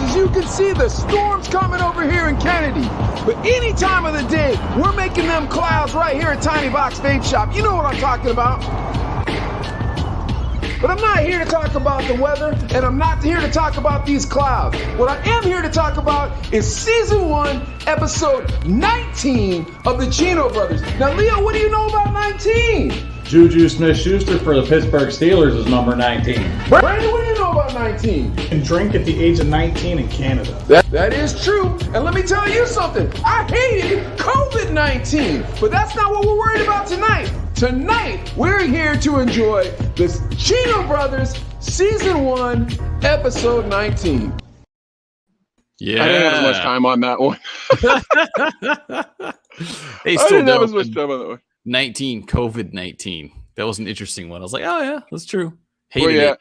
as you can see, the storm's coming over here in Kennedy. But any time of the day, we're making them clouds right here at Tiny Box Vape Shop. You know what I'm talking about. But I'm not here to talk about the weather, and I'm not here to talk about these clouds. What I am here to talk about is Season 1, Episode 19 of the Chino Brothers. Now, Leo, what do you know about 19? Juju Smith-Schuster for the Pittsburgh Steelers is number 19. Brandon, what do you know about 19? You can drink at the age of 19 in Canada. That is true. And let me tell you something. I hated COVID-19, but that's not what we're worried about tonight. Tonight, we're here to enjoy this Chino Brothers Season 1, Episode 19. Yeah. I didn't have as much time on that one. They I still didn't have don't. as much time on that one. 19, COVID-19. That was an interesting one. I was like, oh yeah, that's true. Hated Well, yeah.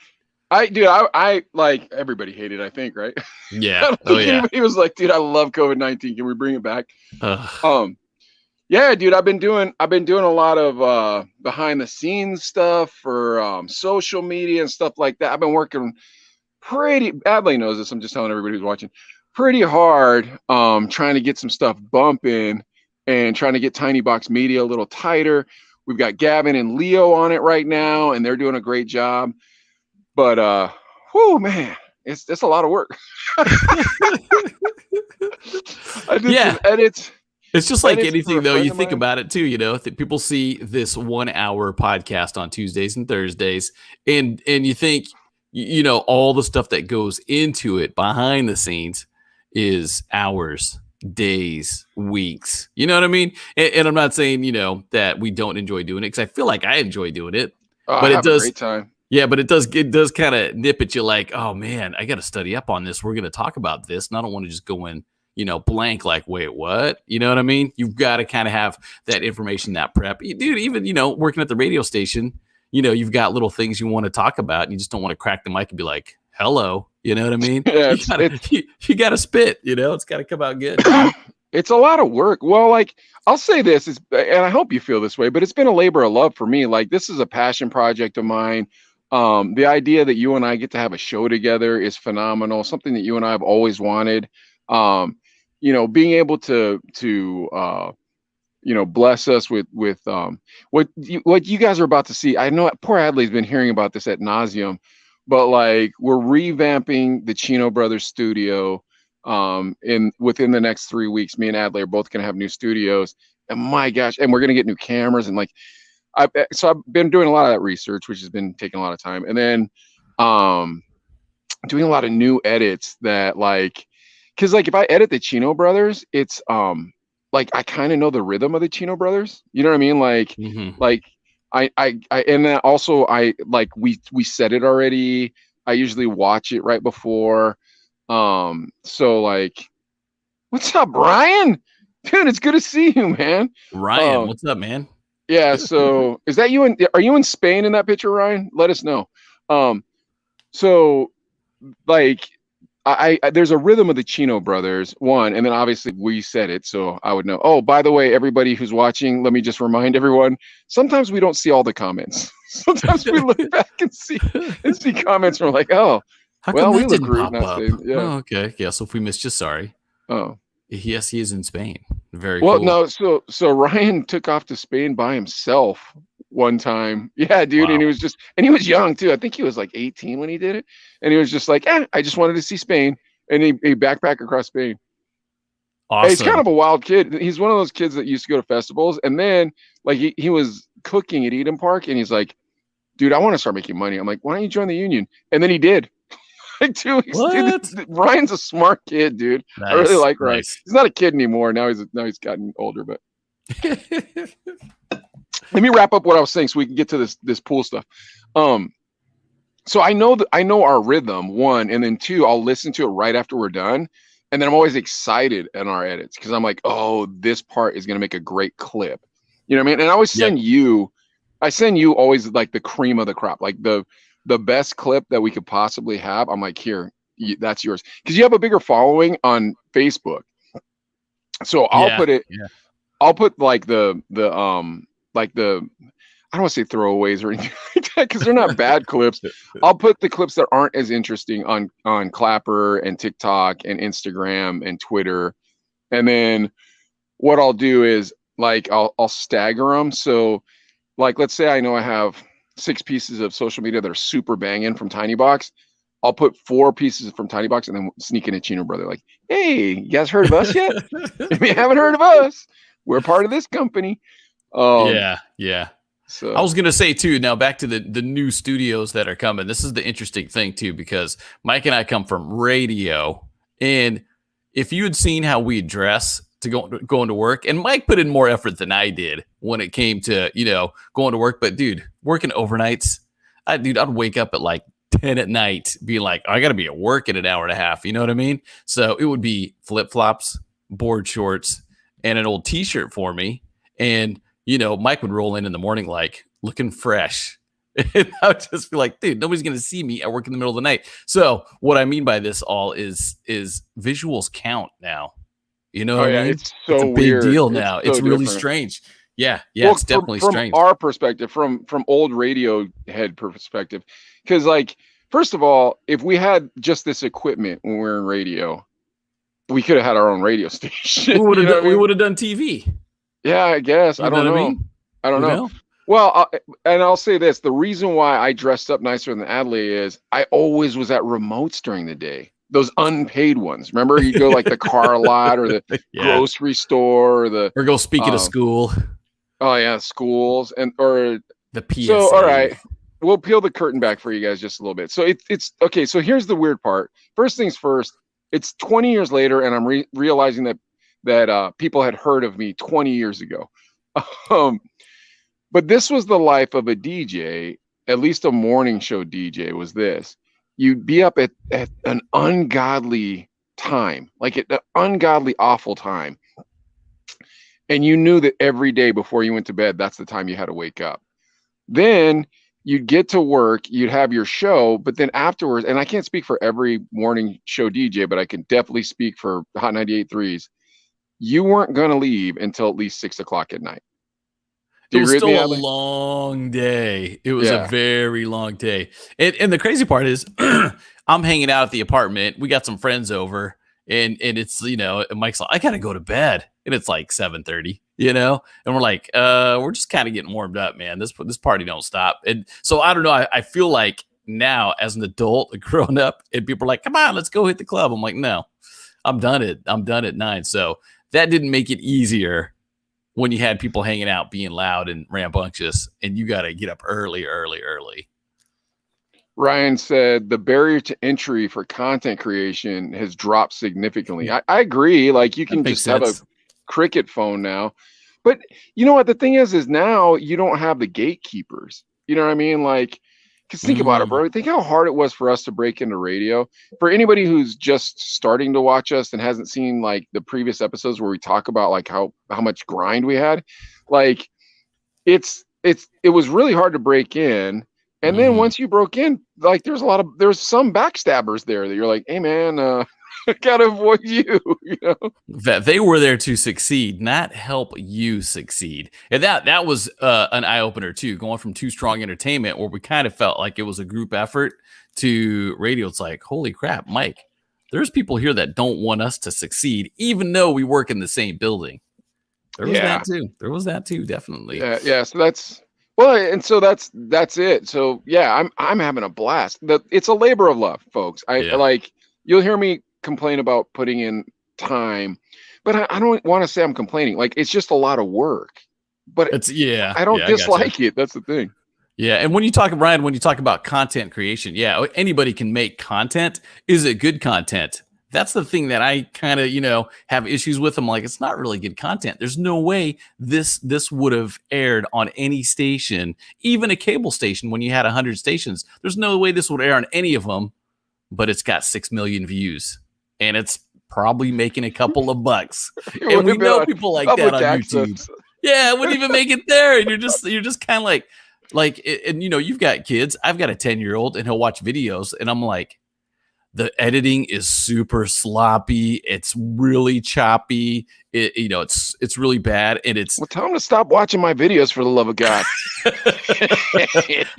it. I like everybody hated, I think, right? Yeah. I don't Oh think yeah. anybody was like, dude, I love COVID-19. Can we bring it back? Ugh. Yeah, dude, I've been doing a lot of behind the scenes stuff for social media and stuff like that. I've been working Adlai knows this, I'm just telling everybody who's watching, pretty hard trying to get some stuff bumping and trying to get Tiny Box Media a little tighter. We've got Gavin and Leo on it right now, and they're doing a great job. But whoo, man, it's a lot of work. I did some edits. It's just like edits anything, for a though. friend You of think mine. about it too. You know, people see this 1 hour podcast on Tuesdays and Thursdays, and you think, you know, all the stuff that goes into it behind the scenes is hours, days, weeks. You know what I mean? And I'm not saying, you know, that we don't enjoy doing it, because I feel like I enjoy doing it. But I it have does. a great time. Yeah, but it does kind of nip at you like, oh man, I got to study up on this. We're going to talk about this, and I don't want to just go in, you know, blank, like, wait, what? You know what I mean? You've got to kind of have that information, that prep. Dude, even, you know, working at the radio station, you know, you've got little things you want to talk about, and you just don't want to crack the mic and be like, hello, you know what I mean? Yeah, you got to spit, you know, it's got to come out good. It's a lot of work. Well, like, I'll say this, and I hope you feel this way, but it's been a labor of love for me. Like, this is a passion project of mine. The idea that you and I get to have a show together is phenomenal. Something that you and I have always wanted. You know, being able to you know, bless us with what you guys are about to see. I know poor Adlai's been hearing about this ad nauseum, but like, we're revamping the Chino Brothers studio within the next 3 weeks. Me and Adlai are both gonna have new studios, and my gosh, and we're gonna get new cameras, and like, so I've been doing a lot of that research, which has been taking a lot of time, and then doing a lot of new edits that, like, because like, if I edit the Chino Brothers, it's like, I kind of know the rhythm of the Chino Brothers. You know what I mean? Like, like I and then also we said it already. I usually watch it right before. So like, what's up, Ryan? Dude, it's good to see you, man. Ryan, what's up, man? Yeah. So is that you? Are you in Spain in that picture, Ryan? Let us know. So like, I there's a rhythm of the Chino Brothers, one, and then obviously we said it, so I would know. Oh, by the way, everybody who's watching, let me just remind everyone, sometimes we don't see all the comments. Sometimes we look back and see comments from like, oh, How well, come we that look didn't rude. pop Not up? saying, yeah. Oh, okay. Yeah, so if we missed you, sorry. Oh. Yes, he is in Spain. Very Well, cool. no, so Ryan took off to Spain by himself one time. Yeah, dude, Wow. and he was young too. I think he was like 18 when he did it, and he was just like, I just wanted to see Spain, and he backpacked across Spain. Awesome. He's kind of a wild kid. He's one of those kids that used to go to festivals, and then like he was cooking at Eden Park, and he's like, dude, I want to start making money. I'm like, why don't you join the union? And then he did. Like, dude, Ryan's a smart kid, dude. Nice, I really like Ryan. nice. He's not a kid anymore. Now he's gotten older, but let me wrap up what I was saying so we can get to this pool stuff. So I know our rhythm, one, and then two, I'll listen to it right after we're done. And then I'm always excited in our edits because I'm like, oh, this part is gonna make a great clip. You know what I mean? And I always send you always like the cream of the crop, like the best clip that we could possibly have. I'm like, here, that's yours. Because you have a bigger following on Facebook. So I'll put like I don't want to say throwaways or anything like that because they're not bad clips. I'll put the clips that aren't as interesting on Clapper and TikTok and Instagram and Twitter. And then what I'll do is like I'll stagger them. So like let's say I know I have 6 pieces of social media that are super banging from Tiny Box. I'll put 4 pieces from Tiny Box and then sneak in a Chino brother. Like, hey, you guys heard of us yet? If you haven't heard of us, we're part of this company. Yeah. So I was gonna say too. Now back to the new studios that are coming. This is the interesting thing too, because Mike and I come from radio, and if you had seen how we dress to going to work, and Mike put in more effort than I did when it came to going to work. But dude, working overnights, I'd wake up at like 10 at night, be like, I got to be at work in an hour and a half. You know what I mean? So it would be flip flops, board shorts, and an old T-shirt for me, and Mike would roll in the morning like looking fresh. And I would just be like, dude, nobody's going to see me at work in the middle of the night. So what I mean by this all is visuals count now. You know what I mean? It's so it's a big weird. deal now. It's really different. Strange. Yeah, Well, it's definitely from strange. our perspective, from old radio head perspective, because like, first of all, if we had just this equipment when we were in radio, we could have had our own radio station. We would have done TV. Yeah, I guess. I don't know. I don't know. Well, I'll say this. The reason why I dressed up nicer than Adlai is I always was at remotes during the day. Those unpaid ones. Remember, you go like the car lot or the grocery store or go speak at a school. Oh yeah, schools or the PSA. So all right, we'll peel the curtain back for you guys just a little bit. So it's okay. So here's the weird part. First things first. It's 20 years later, and I'm realizing that people had heard of me 20 years ago. But this was the life of a DJ, at least a morning show DJ was this. You'd be up at an ungodly time, like at an ungodly, awful time. And you knew that every day before you went to bed, that's the time you had to wake up. Then you'd get to work, you'd have your show, but then afterwards, and I can't speak for every morning show DJ, but I can definitely speak for Hot 98.3's. You weren't going to leave until at least 6 o'clock at night. It was still a long day. It was a very long day. And the crazy part is I'm hanging out at the apartment. We got some friends over and it's, Mike's like, I got to go to bed. And it's like 7:30, and we're like, we're just kind of getting warmed up, man. This party don't stop. And so I don't know. I feel like now as an adult, grown up, and people are like, come on, let's go hit the club. I'm like, no, I'm done at 9. So that didn't make it easier when you had people hanging out, being loud and rambunctious, and you got to get up early. Ryan said the barrier to entry for content creation has dropped significantly. I agree. Like you can just have a Cricket phone now, but you know what? The thing is now you don't have the gatekeepers. You know what I mean? Like, because think about it, bro. Think how hard it was for us to break into radio. For anybody who's just starting to watch us and hasn't seen like the previous episodes where we talk about like how much grind we had, like it was really hard to break in. And then once you broke in, like there's some backstabbers there that you're like, hey man, I gotta avoid you. That they were there to succeed, not help you succeed. And that was an eye opener too, going from Too Strong Entertainment, where we kind of felt like it was a group effort, to radio. It's like, holy crap, Mike, there's people here that don't want us to succeed, even though we work in the same building. There was that too, definitely. Yeah. So that's that's it. So yeah, I'm having a blast. It's a labor of love, folks. Like you'll hear me complain about putting in time, but I don't want to say I'm complaining. Like it's just a lot of work, but I don't dislike it. That's the thing. Yeah. And when you talk about content creation, anybody can make content. Is it good content? That's the thing that I kind of, have issues with. I'm like, it's not really good content. There's no way this would have aired on any station, even a cable station when you had 100 stations. There's no way this would air on any of them, but it's got 6 million views. And it's probably making a couple of bucks. And we know people like that on YouTube. Yeah, it wouldn't even make it there. And you're just kind of like, and you've got kids. I've got a 10-year-old and he'll watch videos and I'm like, the editing is super sloppy. It's really choppy. It's really bad, and it's. Well, tell him to stop watching my videos for the love of God.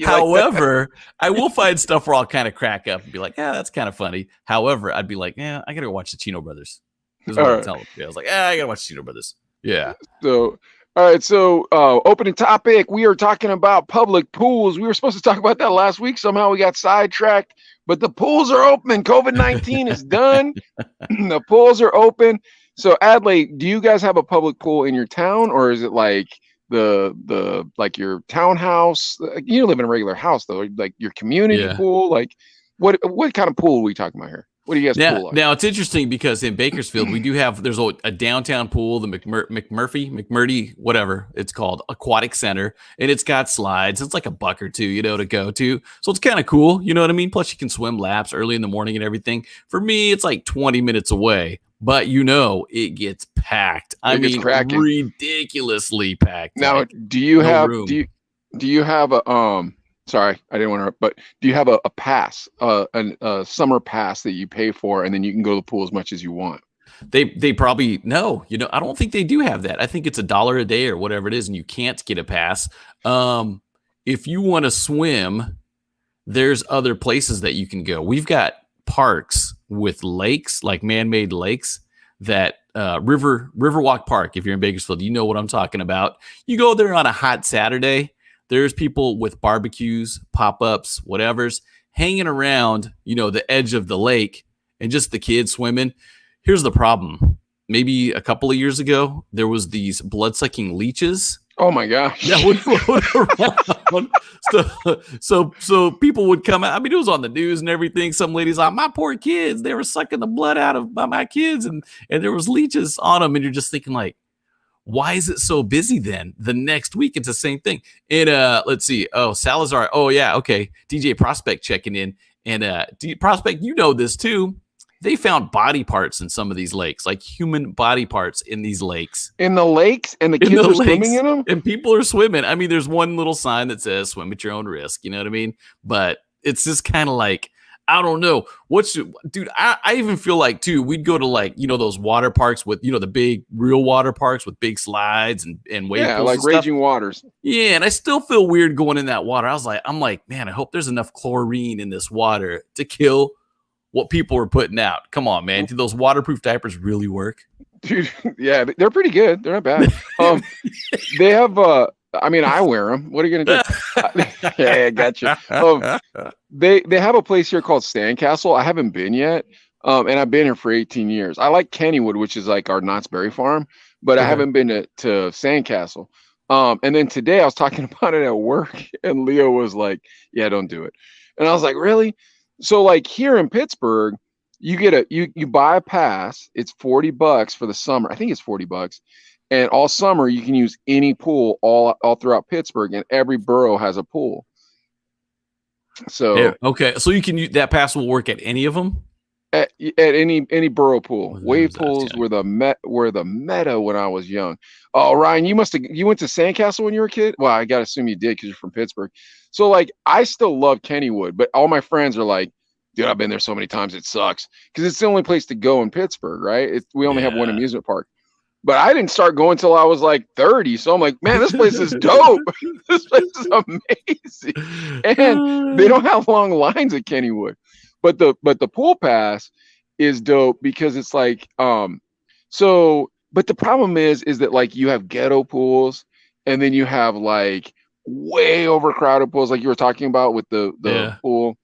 However, I will find stuff where I'll kind of crack up and be like, yeah, that's kind of funny. However, I'd be like, yeah, I gotta go watch the Chino Brothers. This is what I'm telling you. I was like, I gotta watch the Chino Brothers. Yeah. So, all right. So, opening topic. We are talking about public pools. We were supposed to talk about that last week. Somehow we got sidetracked. But the pools are open. COVID-19 is done. The pools are open. So, Adlai, do you guys have a public pool in your town, or is it like the like your townhouse? You live in a regular house though, like your community pool. Like, what kind of pool are we talking about here? What do you guys pool like? Now it's interesting because in Bakersfield we do have there's a downtown pool, the McMurdy, whatever it's called, aquatic center, and it's got slides. It's like a buck or two, to go to. So it's kind of cool, you know what I mean? Plus you can swim laps early in the morning and everything. For me, it's like 20 minutes away, but it gets packed. Ridiculously packed. Now, like, do you have a sorry, I didn't want to, but do you have a pass, a summer pass that you pay for, and then you can go to the pool as much as you want? They probably no, I don't think they do have that. I think it's $1 a day or whatever it is, and you can't get a pass. If you want to swim, there's other places that you can go. We've got parks with lakes, like man-made lakes that Riverwalk Park. If you're in Bakersfield, you know what I'm talking about. You go there on a hot Saturday. There's people with barbecues, pop-ups, whatever's hanging around, the edge of the lake and just the kids swimming. Here's the problem. Maybe a couple of years ago, there was these blood-sucking leeches. Oh my gosh. That would float around. So people would come out. I mean, it was on the news and everything. Some ladies like, my poor kids, they were sucking the blood out of my kids, and there was leeches on them. And you're just thinking like, why is it so busy then? The next week, it's the same thing. And let's see. Oh, Salazar. Oh, yeah. Okay. DJ Prospect checking in. And Prospect, this too. They found body parts in some of these lakes, like human body parts in these lakes. In the lakes? And the kids are swimming in them? And people are swimming. I mean, there's one little sign that says swim at your own risk. You know what I mean? But it's just kind of like, I don't know. Dude, I even feel like, too, we'd go to like, those water parks with, the big real water parks with big slides and wave pools. Yeah, like Raging Waters. Yeah, and I still feel weird going in that water. I'm like, man, I hope there's enough chlorine in this water to kill what people are putting out. Come on, man. Do those waterproof diapers really work? Dude, yeah, they're pretty good. They're not bad. They have I wear them. What are you gonna do? Yeah, I gotcha. They have a place here called Sandcastle. I haven't been yet, and I've been here for 18 years. I like Kennywood, which is like our Knott's Berry Farm, but I haven't been to Sandcastle. And then today I was talking about it at work, and Leo was like, "Yeah, don't do it." And I was like, "Really?" So like here in Pittsburgh, you get you buy a pass. It's $40 for the summer. I think it's $40. And all summer, you can use any pool all throughout Pittsburgh, and every borough has a pool. So okay, so you can use that pass will work at any of them. At any borough pool. Wave pools were the meta when I was young. Oh, Ryan, you went to Sandcastle when you were a kid? Well, I gotta assume you did because you're from Pittsburgh. So like, I still love Kennywood, but all my friends are like, dude, I've been there so many times, it sucks because it's the only place to go in Pittsburgh, right? We only have one amusement park. But I didn't start going till I was like 30. So I'm like, man, this place is dope. This place is amazing. And they don't have long lines at Kennywood. But the pool pass is dope because it's like, but the problem is that like you have ghetto pools and then you have like way overcrowded pools like you were talking about with the pool.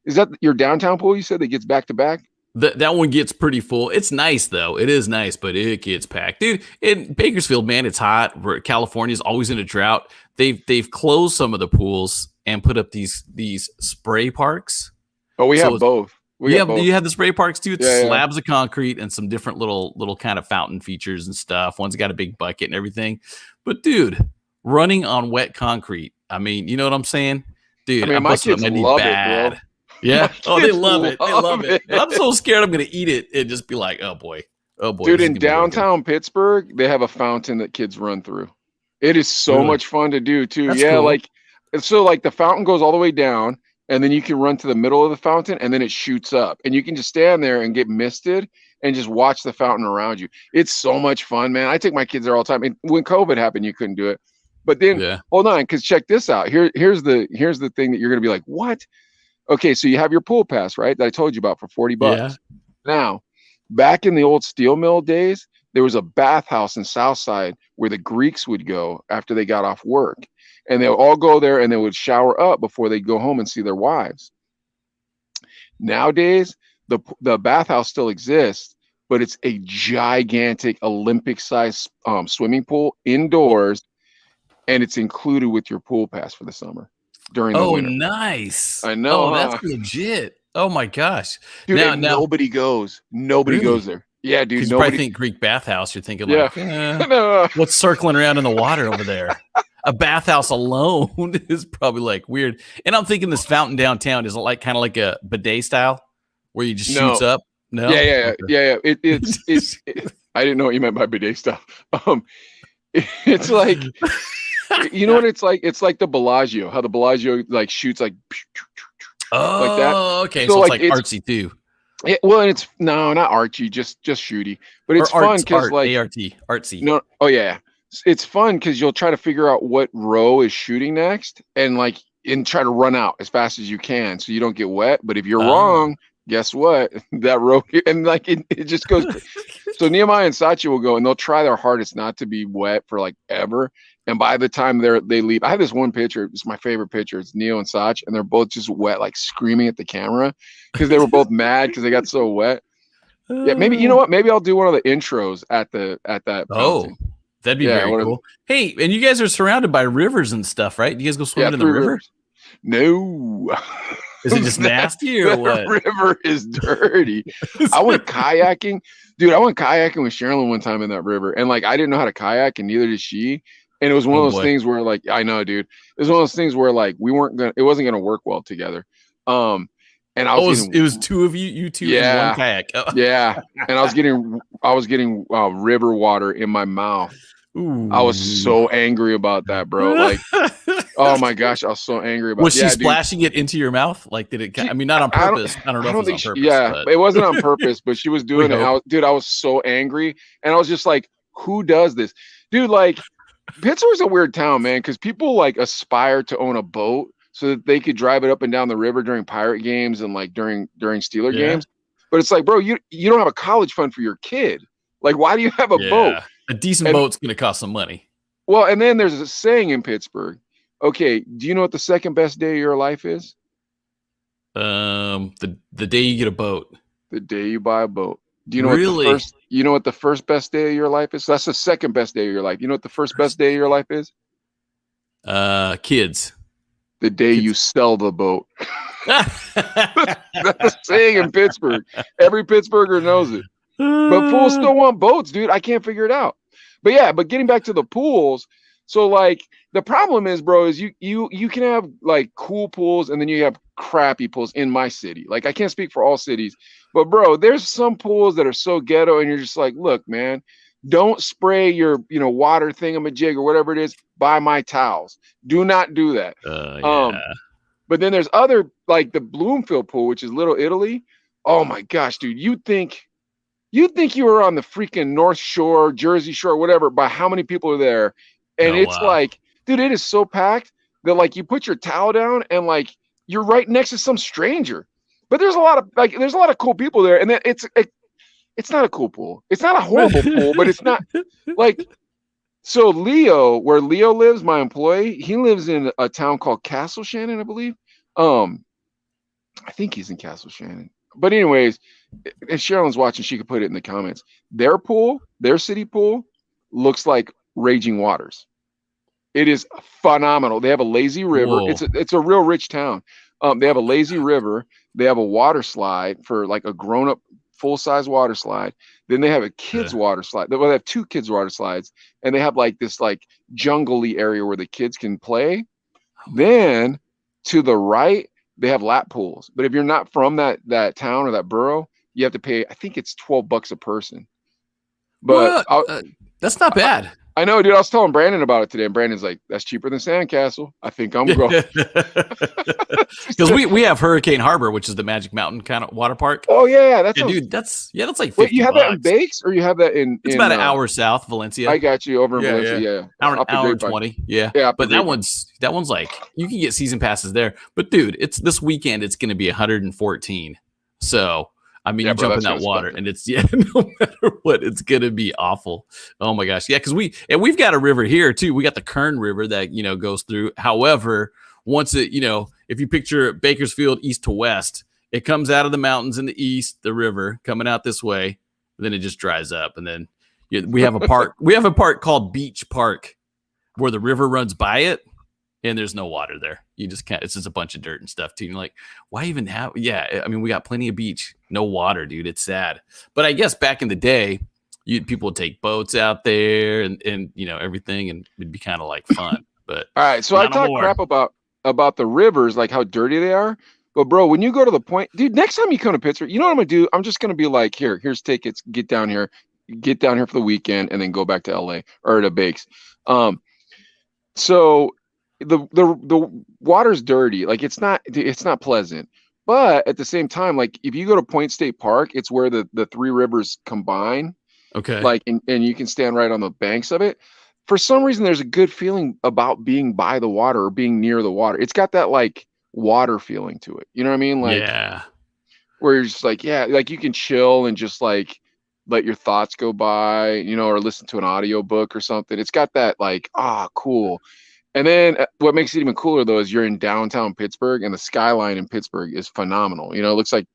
Is that your downtown pool you said that gets back to back? That one gets pretty full. It's nice though. It is nice, but it gets packed, dude. In Bakersfield, man, it's hot. California's always in a drought. They've closed some of the pools and put up these spray parks. Oh, we have both. You have the spray parks too. It's slabs of concrete and some different little kind of fountain features and stuff. One's got a big bucket and everything. But dude, running on wet concrete. I mean, you know what I'm saying, dude? I mean, my kids love it, bro. Yeah. Oh, they love it. They love it. I'm so scared I'm going to eat it and just be like, oh boy. Dude, in downtown Pittsburgh, they have a fountain that kids run through. It is so much fun to do too. That's cool. Like the fountain goes all the way down and then you can run to the middle of the fountain, and then it shoots up, and you can just stand there and get misted and just watch the fountain around you. It's so much fun, man. I take my kids there all the time. And when COVID happened, you couldn't do it. But then hold on, because check this out. Here's the thing that you're gonna be like, what? Okay, so you have your pool pass, right? That I told you about for $40. Yeah. Now, back in the old steel mill days, there was a bathhouse in Southside where the Greeks would go after they got off work. And they would all go there and they would shower up before they go home and see their wives. Nowadays, the bathhouse still exists, but it's a gigantic Olympic-sized swimming pool indoors, and it's included with your pool pass for the summer during the winter. Oh, nice. I know. That's legit. Oh my gosh. Dude, now nobody goes. Nobody goes there. Yeah, dude. You probably think Greek bathhouse. You're thinking like, no. What's circling around in the water over there? A bathhouse alone is probably like weird. And I'm thinking this fountain downtown is like kind of like a bidet style where you just shoots up. No. Yeah. It's I didn't know what you meant by bidet style. It's like, you know what it's like? It's like the Bellagio. How the Bellagio like shoots like like that. Okay. So it's like artsy too. Yeah, well, and it's not artsy, just shooty, but it's fun because like artsy. No, yeah, it's fun because you'll try to figure out what row is shooting next, and try to run out as fast as you can so you don't get wet. But if you're wrong, guess what? That row and it just goes. So Nehemiah and Sachi will go and they'll try their hardest not to be wet for like ever. And by the time they leave, I have this one picture. It's my favorite picture. It's Neo and Sach, and they're both just wet, like screaming at the camera because they were both mad because they got so wet. Yeah, maybe you know what? Maybe I'll do one of the intros at that. Oh, that'd be very cool. Hey, and you guys are surrounded by rivers and stuff, right? Do you guys go swimming in the river? Rivers. No. Is it just nasty or what? The river is dirty. I went kayaking, dude. I went kayaking with Sherilyn one time in that river, and I didn't know how to kayak, and neither did she. And it was one of those things where I know, dude. It was one of those things where it wasn't gonna work well together. And it was two of you two in one kayak. Yeah. And I was getting river water in my mouth. Ooh. I was so angry about that, bro. Oh my gosh, I was so angry about. Was she splashing it into your mouth? Did it? I mean, not on purpose. I don't know if it was on purpose. It wasn't on purpose, but she was doing it. I was so angry, and I was just like, "Who does this, dude?" Pittsburgh's a weird town, man, because people aspire to own a boat so that they could drive it up and down the river during Pirate games and during Steeler games. But it's bro, you don't have a college fund for your kid. Why do you have a boat? A decent boat's going to cost some money. Well, and then there's a saying in Pittsburgh. Okay, do you know what the second best day of your life is? The day you get a boat. The day you buy a boat. Do you know what the first best day of your life is? So that's the second best day of your life. You know what the first best day of your life is? Kids. The day you sell the boat. That's a saying in Pittsburgh. Every Pittsburgher knows it. But pools still want boats, dude. I can't figure it out. But getting back to the pools. So the problem is, bro, is you can have cool pools and then you have crappy pools in my city. I can't speak for all cities, but bro, there's some pools that are so ghetto and you're just look, man, don't spray your water thingamajig or whatever it is by my towels. Do not do that. But then there's other the Bloomfield pool, which is Little Italy. Oh my gosh, dude, you think you were on the freaking North Shore, Jersey Shore, whatever, by how many people are there. And dude, it is so packed that you put your towel down and you're right next to some stranger. But there's a lot of cool people there, and it's not a cool pool. It's not a horrible pool, but it's not so Leo, where Leo lives, my employee, he lives in a town called Castle Shannon, I believe. I think he's in Castle Shannon. But anyways, if Sherilyn's watching, she could put it in the comments. Their pool, their city pool, looks like Raging Waters. It is phenomenal. They have a lazy river. Whoa. It's a real rich town. They have a lazy river. They have a water slide for a grown-up full-size water slide. Then they have a kids water slide. They have two kids water slides, and they have this jungle-y area where the kids can play. Then to the right, they have lap pools. But if you're not from that town or that borough, you have to pay, I think it's $12 a person. But that's not bad. I know, dude. I was telling Brandon about it today, and Brandon's like, "That's cheaper than Sandcastle. I think I'm going." Because we have Hurricane Harbor, which is the Magic Mountain kind of water park. Oh yeah, that Yeah, sounds. dude, that's like 50 Wait, you have that in bucks. Bakes, or you have that in? It's about an hour south, Valencia. I got you over in Yeah, Valencia. yeah. Yeah, Hour Up the and Grapevine. 20. Yeah. Yeah, But that one's like you can get season passes there. But dude, it's this weekend. It's going to be 114. So I mean, Yeah, you bro, jump in that's that gonna water, suck. and it's no matter what, it's gonna be awful. Oh my gosh, yeah, because we've got a river here too. We got the Kern River that goes through. However, once it if you picture Bakersfield east to west, it comes out of the mountains in the east, the river coming out this way, then it just dries up, and then we have a park. We have a park called Beach Park where the river runs by it. And there's no water there. You just can't. It's just a bunch of dirt and stuff too. And you're like, why even have? Yeah, I mean, we got plenty of beach, no water, dude. It's sad. But I guess back in the day, people would take boats out there and everything, and it'd be kind of like fun. But all right, so I talk crap about the rivers, like how dirty they are. But bro, when you go to the point, dude, next time you come to Pittsburgh, you know what I'm gonna do? I'm just gonna be like, here's tickets. Get down here for the weekend, and then go back to LA or to Bakes. So the water's dirty. Like it's not pleasant. But at the same time, like if you go to Point State Park, it's where the three rivers combine. Okay. Like and you can stand right on the banks of it. For some reason, there's a good feeling about being by the water or being near the water. It's got that like water feeling to it. You know what I mean? Like where you're just like, yeah, like you can chill and just like let your thoughts go by, or listen to an audio book or something. It's got that like, cool. And then what makes it even cooler though is you're in downtown Pittsburgh, and the skyline in Pittsburgh is phenomenal. It looks like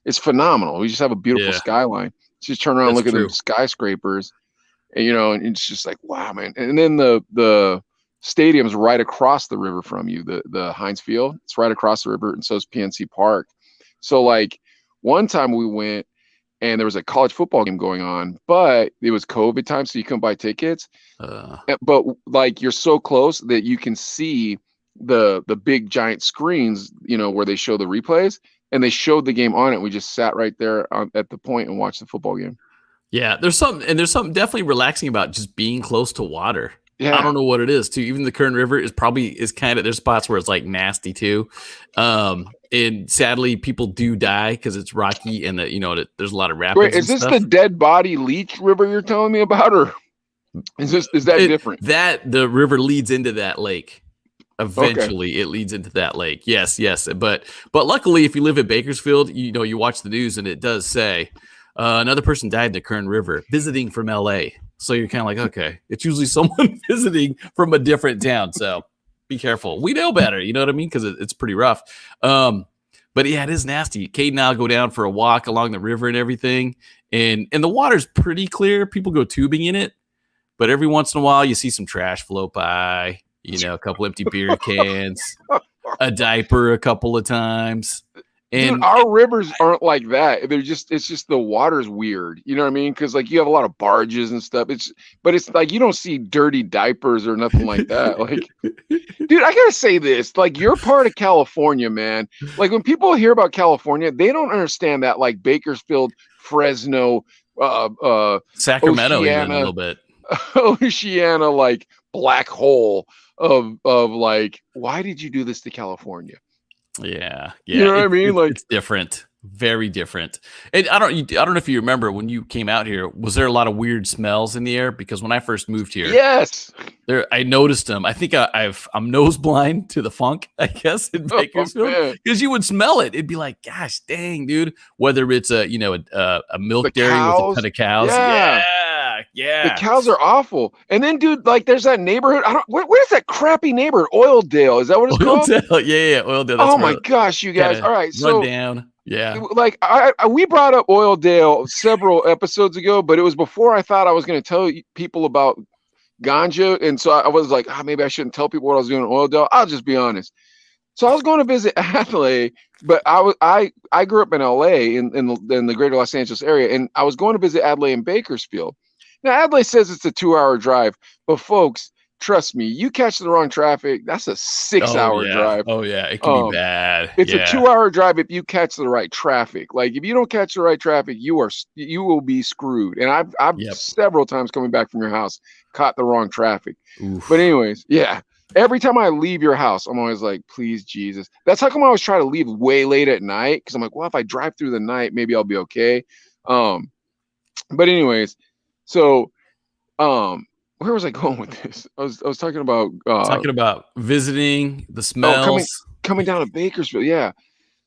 it's phenomenal. We just have a beautiful skyline. Just turn around and look at the skyscrapers, and and it's just like, wow, man. And then the stadium's right across the river from you, the Heinz Field. It's right across the river, and so is PNC Park. So like one time we went, and there was a college football game going on, but it was COVID time, so you couldn't buy tickets. But like you're so close that you can see the big giant screens, where they show the replays, and they showed the game on it. We just sat right there at the point and watched the football game. Yeah, there's something definitely relaxing about just being close to water. Yeah. I don't know what it is too. Even the Kern River is kind of, there's spots where it's like nasty too. And sadly people do die because it's rocky and there's a lot of rapids. Wait, is this the Dead Body Leech River you're telling me about, or is that different? That the river leads into that lake. Eventually it leads into that lake. Yes. But luckily if you live in Bakersfield, you watch the news and it does say another person died in the Kern River visiting from LA. So you're kind of like, okay, it's usually someone visiting from a different town. So be careful. We know better. You know what I mean? Because it's pretty rough. But yeah, it is nasty. Kate and I'll go down for a walk along the river and everything. And the water's pretty clear. People go tubing in it. But every once in a while, you see some trash float by, a couple empty beer cans, a diaper a couple of times. And dude, our rivers aren't like that. It's just the water's weird. You know what I mean? Because like you have a lot of barges and stuff. But it's like you don't see dirty diapers or nothing like that. Like, dude, I gotta say this. Like, you're part of California, man. Like when people hear about California, they don't understand that like Bakersfield, Fresno, Sacramento, Oceana, even a little bit. Oceana, like black hole of like, why did you do this to California? Yeah. You know what I mean? Like, it's different, very different. And I don't know if you remember when you came out here, was there a lot of weird smells in the air? Because when I first moved here, yes, I noticed them. I think I'm nose blind to the funk, I guess, in Bakersfield, because you would smell it. It'd be like, gosh, dang, dude. Whether it's a milk dairy with a ton of cows, yeah. The cows are awful. And then, dude, like, there's that neighborhood. Where's that crappy neighborhood? Oildale, is that what it's called? Yeah, Oildale. Oh my gosh, you guys! All right, so run down. Yeah, like we brought up Oildale several episodes ago, but it was before I thought I was going to tell people about ganja, and so I was like, maybe I shouldn't tell people what I was doing in Oildale. I'll just be honest. So I was going to visit Adlai, but I grew up in LA in the greater Los Angeles area, and I was going to visit Adlai in Bakersfield. Now Adlai says it's a 2-hour drive, but folks, trust me, you catch the wrong traffic, that's a 6-hour drive. Oh yeah, it can be bad. It's a 2-hour drive if you catch the right traffic. Like if you don't catch the right traffic, you will be screwed. And I've several times coming back from your house caught the wrong traffic. Oof. But anyways, yeah. Every time I leave your house, I'm always like, please, Jesus. That's how come I always try to leave way late at night. Cause I'm like, well, if I drive through the night, maybe I'll be okay. But anyways, so where was I going with this? I was talking about visiting the smells. Coming down to Bakersfield. Yeah.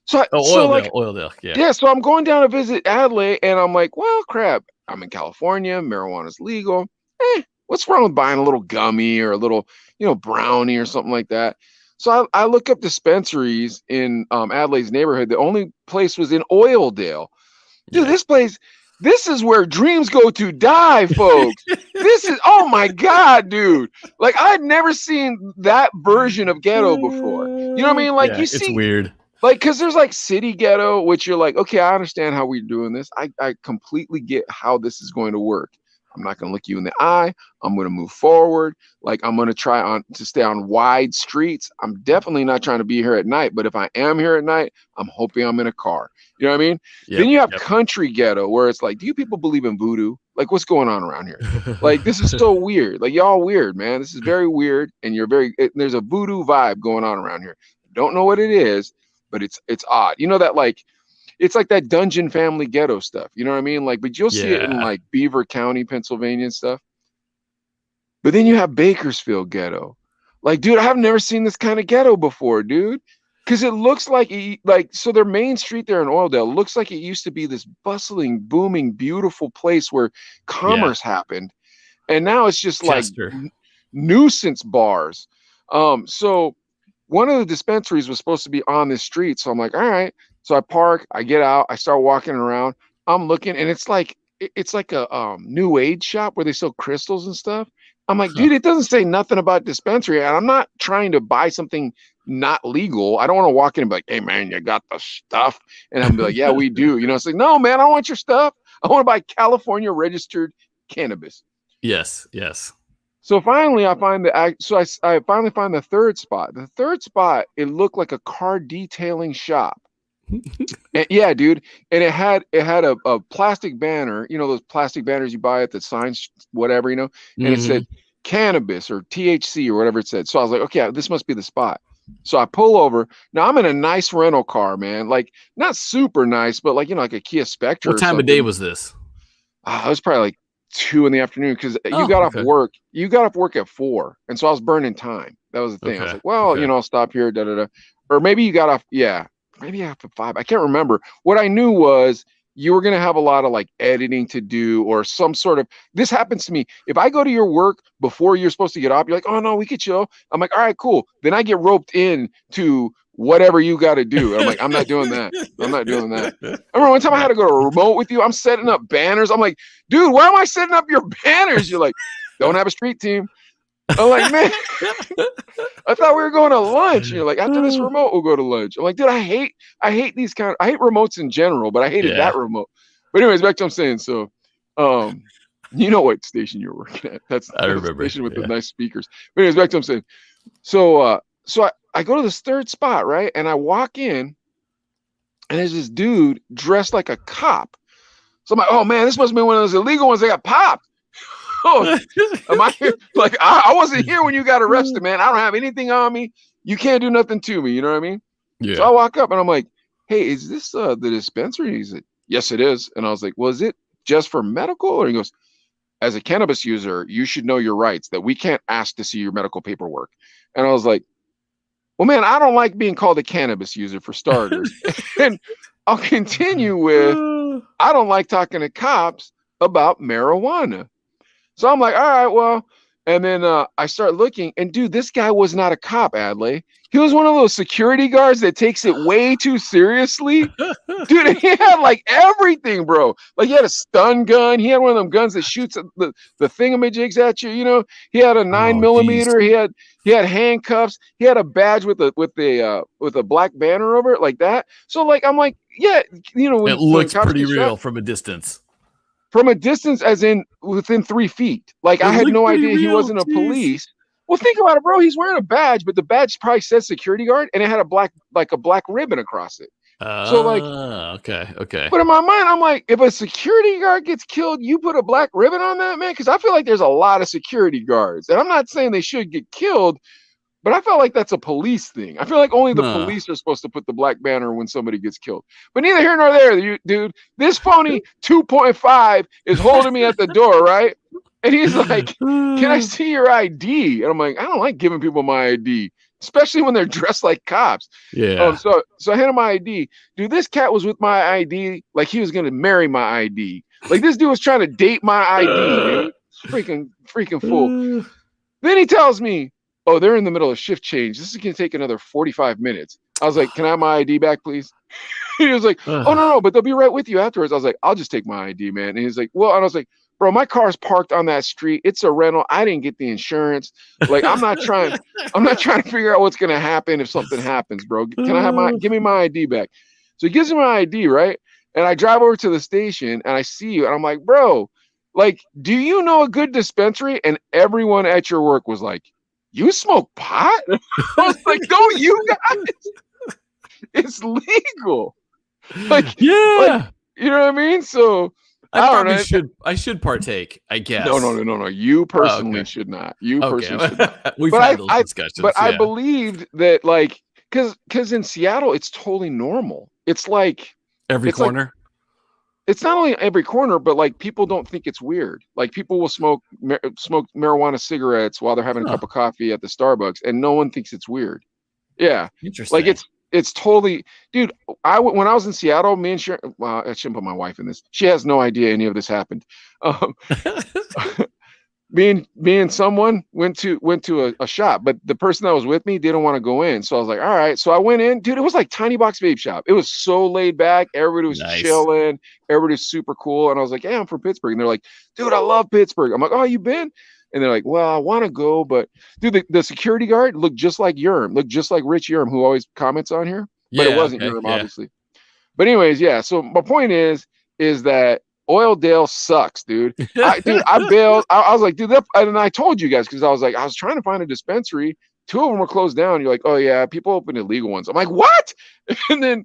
So Oildale. Yeah. Yeah. So I'm going down to visit Adlai and I'm like, well, crap. I'm in California. Marijuana's legal. What's wrong with buying a little gummy or a little, brownie or something like that? So I look up dispensaries in Adlai's neighborhood. The only place was in Oildale. Dude, this is where dreams go to die, folks. Oh my God, dude. Like I'd never seen that version of ghetto before. You know what I mean? Like it's weird. Like, cause there's like city ghetto, which you're like, okay, I understand how we're doing this. I completely get how this is going to work. I'm not going to look you in the eye. I'm going to move forward. Like I'm going to try to stay on wide streets. I'm definitely not trying to be here at night, but if I am here at night, I'm hoping I'm in a car. You know what I mean? Then you have country ghetto where it's like, do you people believe in voodoo? Like what's going on around here? Like, this is so weird. Like y'all weird, man. This is very weird. And there's a voodoo vibe going on around here. Don't know what it is, but it's odd. You know that like, it's like that Dungeon Family ghetto stuff. You know what I mean? Like, but you'll see it in like Beaver County, Pennsylvania and stuff. But then you have Bakersfield ghetto. Like, dude, I've never seen this kind of ghetto before, dude. Because it looks like, so their main street there in Oildale looks like it used to be this bustling, booming, beautiful place where commerce happened. And now it's just Chester. Like nuisance bars. So one of the dispensaries was supposed to be on this street. So I'm like, all right. So I park, I get out, I start walking around. I'm looking, and it's like a new age shop where they sell crystals and stuff. I'm like, dude, it doesn't say nothing about dispensary. And I'm not trying to buy something not legal. I don't want to walk in and be like, hey man, you got the stuff. And I'm like, yeah, we do. It's like, no, man, I don't want your stuff. I want to buy California registered cannabis. Yes. So finally, I find I finally find the third spot. The third spot, it looked like a car detailing shop. And, yeah, dude. And it had a plastic banner, those plastic banners you buy at the signs, whatever, and it said cannabis or THC or whatever it said. So I was like, okay, this must be the spot. So I pull over. Now I'm in a nice rental car, man. Like not super nice, but like, like a Kia Spectre. What time of day was this? It was probably like 2 in the afternoon because you got off work. You got off work at 4. And so I was burning time. That was the thing. I was like, well, I'll stop here, Or maybe you got off. Yeah. Maybe after 5. I can't remember. What I knew was you were going to have a lot of like editing to do or some sort of, this happens to me. If I go to your work before you're supposed to get off, you're like, oh no, we could chill. I'm like, all right, cool. Then I get roped in to whatever you got to do. And I'm like, I'm not doing that. I'm not doing that. I remember one time I had to go to a remote with you. I'm setting up banners. I'm like, dude, why am I setting up your banners? You're like, don't have a street team. I'm like, man, I thought we were going to lunch. And you're like, after this remote, we'll go to lunch. I'm like, dude, I hate I hate remotes in general, but I hated that remote. But anyways, back to what I'm saying. So, you know what station you're working at? That's I remember. The station with the nice speakers. But anyways, back to what I'm saying. So, I go to this third spot, right? And I walk in, and there's this dude dressed like a cop. So I'm like, oh man, this must be one of those illegal ones that got popped. Oh, am I here? Like I wasn't here when you got arrested, man. I don't have anything on me. You can't do nothing to me. You know what I mean? Yeah. So I walk up and I'm like, hey, is this the dispensary? He's like, yes, it is. And I was like, well, is it just for medical? Or he goes, as a cannabis user, you should know your rights, that we can't ask to see your medical paperwork. And I was like, well, man, I don't like being called a cannabis user for starters. And I'll continue with, I don't like talking to cops about marijuana. So I'm like, all right, well, and then I start looking, and dude, this guy was not a cop, Adlai. He was one of those security guards that takes it way too seriously. Dude, he had like everything, bro. Like he had a stun gun. He had one of them guns that shoots the thingamajigs at you, He had a 9mm. He had handcuffs. He had a badge with a black banner over it like that. So like, I'm like, yeah, it looks pretty real from a distance. From a distance, as in within 3 feet. Like I had no idea he wasn't a police. Well, think about it, bro. He's wearing a badge, but the badge probably says security guard, and it had a black ribbon across it. So like, okay. but in my mind, I'm like, if a security guard gets killed, you put a black ribbon on that, man? Because I feel like there's a lot of security guards, and I'm not saying they should get killed, but I felt like that's a police thing. I feel like only the police are supposed to put the black banner when somebody gets killed. But neither here nor there, dude. This phony 2.5 is holding me at the door, right? And he's like, "Can I see your ID?" And I'm like, "I don't like giving people my ID, especially when they're dressed like cops." Yeah. So I handed him my ID. Dude, this cat was with my ID like he was gonna marry my ID. Like this dude was trying to date my ID, dude. Freaking fool. Then he tells me, "Oh, they're in the middle of shift change. This is gonna take another 45 minutes." I was like, "Can I have my ID back, please?" He was like, "Oh no, but they'll be right with you afterwards." I was like, "I'll just take my ID, man." And he's like, "Well," and I was like, "Bro, my car's parked on that street. It's a rental. I didn't get the insurance. Like, I'm not trying to figure out what's gonna happen if something happens, bro. Give me my ID back." So he gives me my ID, right? And I drive over to the station and I see you, and I'm like, "Bro, like, do you know a good dispensary?" And everyone at your work was like, "You smoke pot?" I was like, "Don't you guys? It's legal." Like, yeah. Like, you know what I mean? So I should partake, I guess. No. You personally should not. You personally should not. We've had those discussions. But I believed that, like, because in Seattle, it's totally normal. It's like every corner. Like, it's not only every corner, but like people don't think it's weird. Like people will smoke marijuana cigarettes while they're having a cup of coffee at the Starbucks, and no one thinks it's weird. Yeah, interesting. Like it's totally, dude. When I was in Seattle, me and Sharon, well, I shouldn't put my wife in this. She has no idea any of this happened. Me and someone went to a shop, but the person that was with me didn't want to go in. So I was like, all right. So I went in, dude. It was like Tiny Box Vape Shop. It was so laid back. Everybody was chilling. Everybody was super cool. And I was like, yeah, I'm from Pittsburgh. And they're like, dude, I love Pittsburgh. I'm like, oh, you been? And they're like, well, I want to go, but dude, the security guard looked just like Yerm, looked just like Rich Yerm, who always comments on here, but it wasn't Yerm, obviously. But anyways, yeah. So my point is that Oildale sucks, dude. I bailed. I was like, dude, and I told you guys because I was trying to find a dispensary. 2 of them were closed down. You're like, oh yeah, people open illegal ones. I'm like, what? And then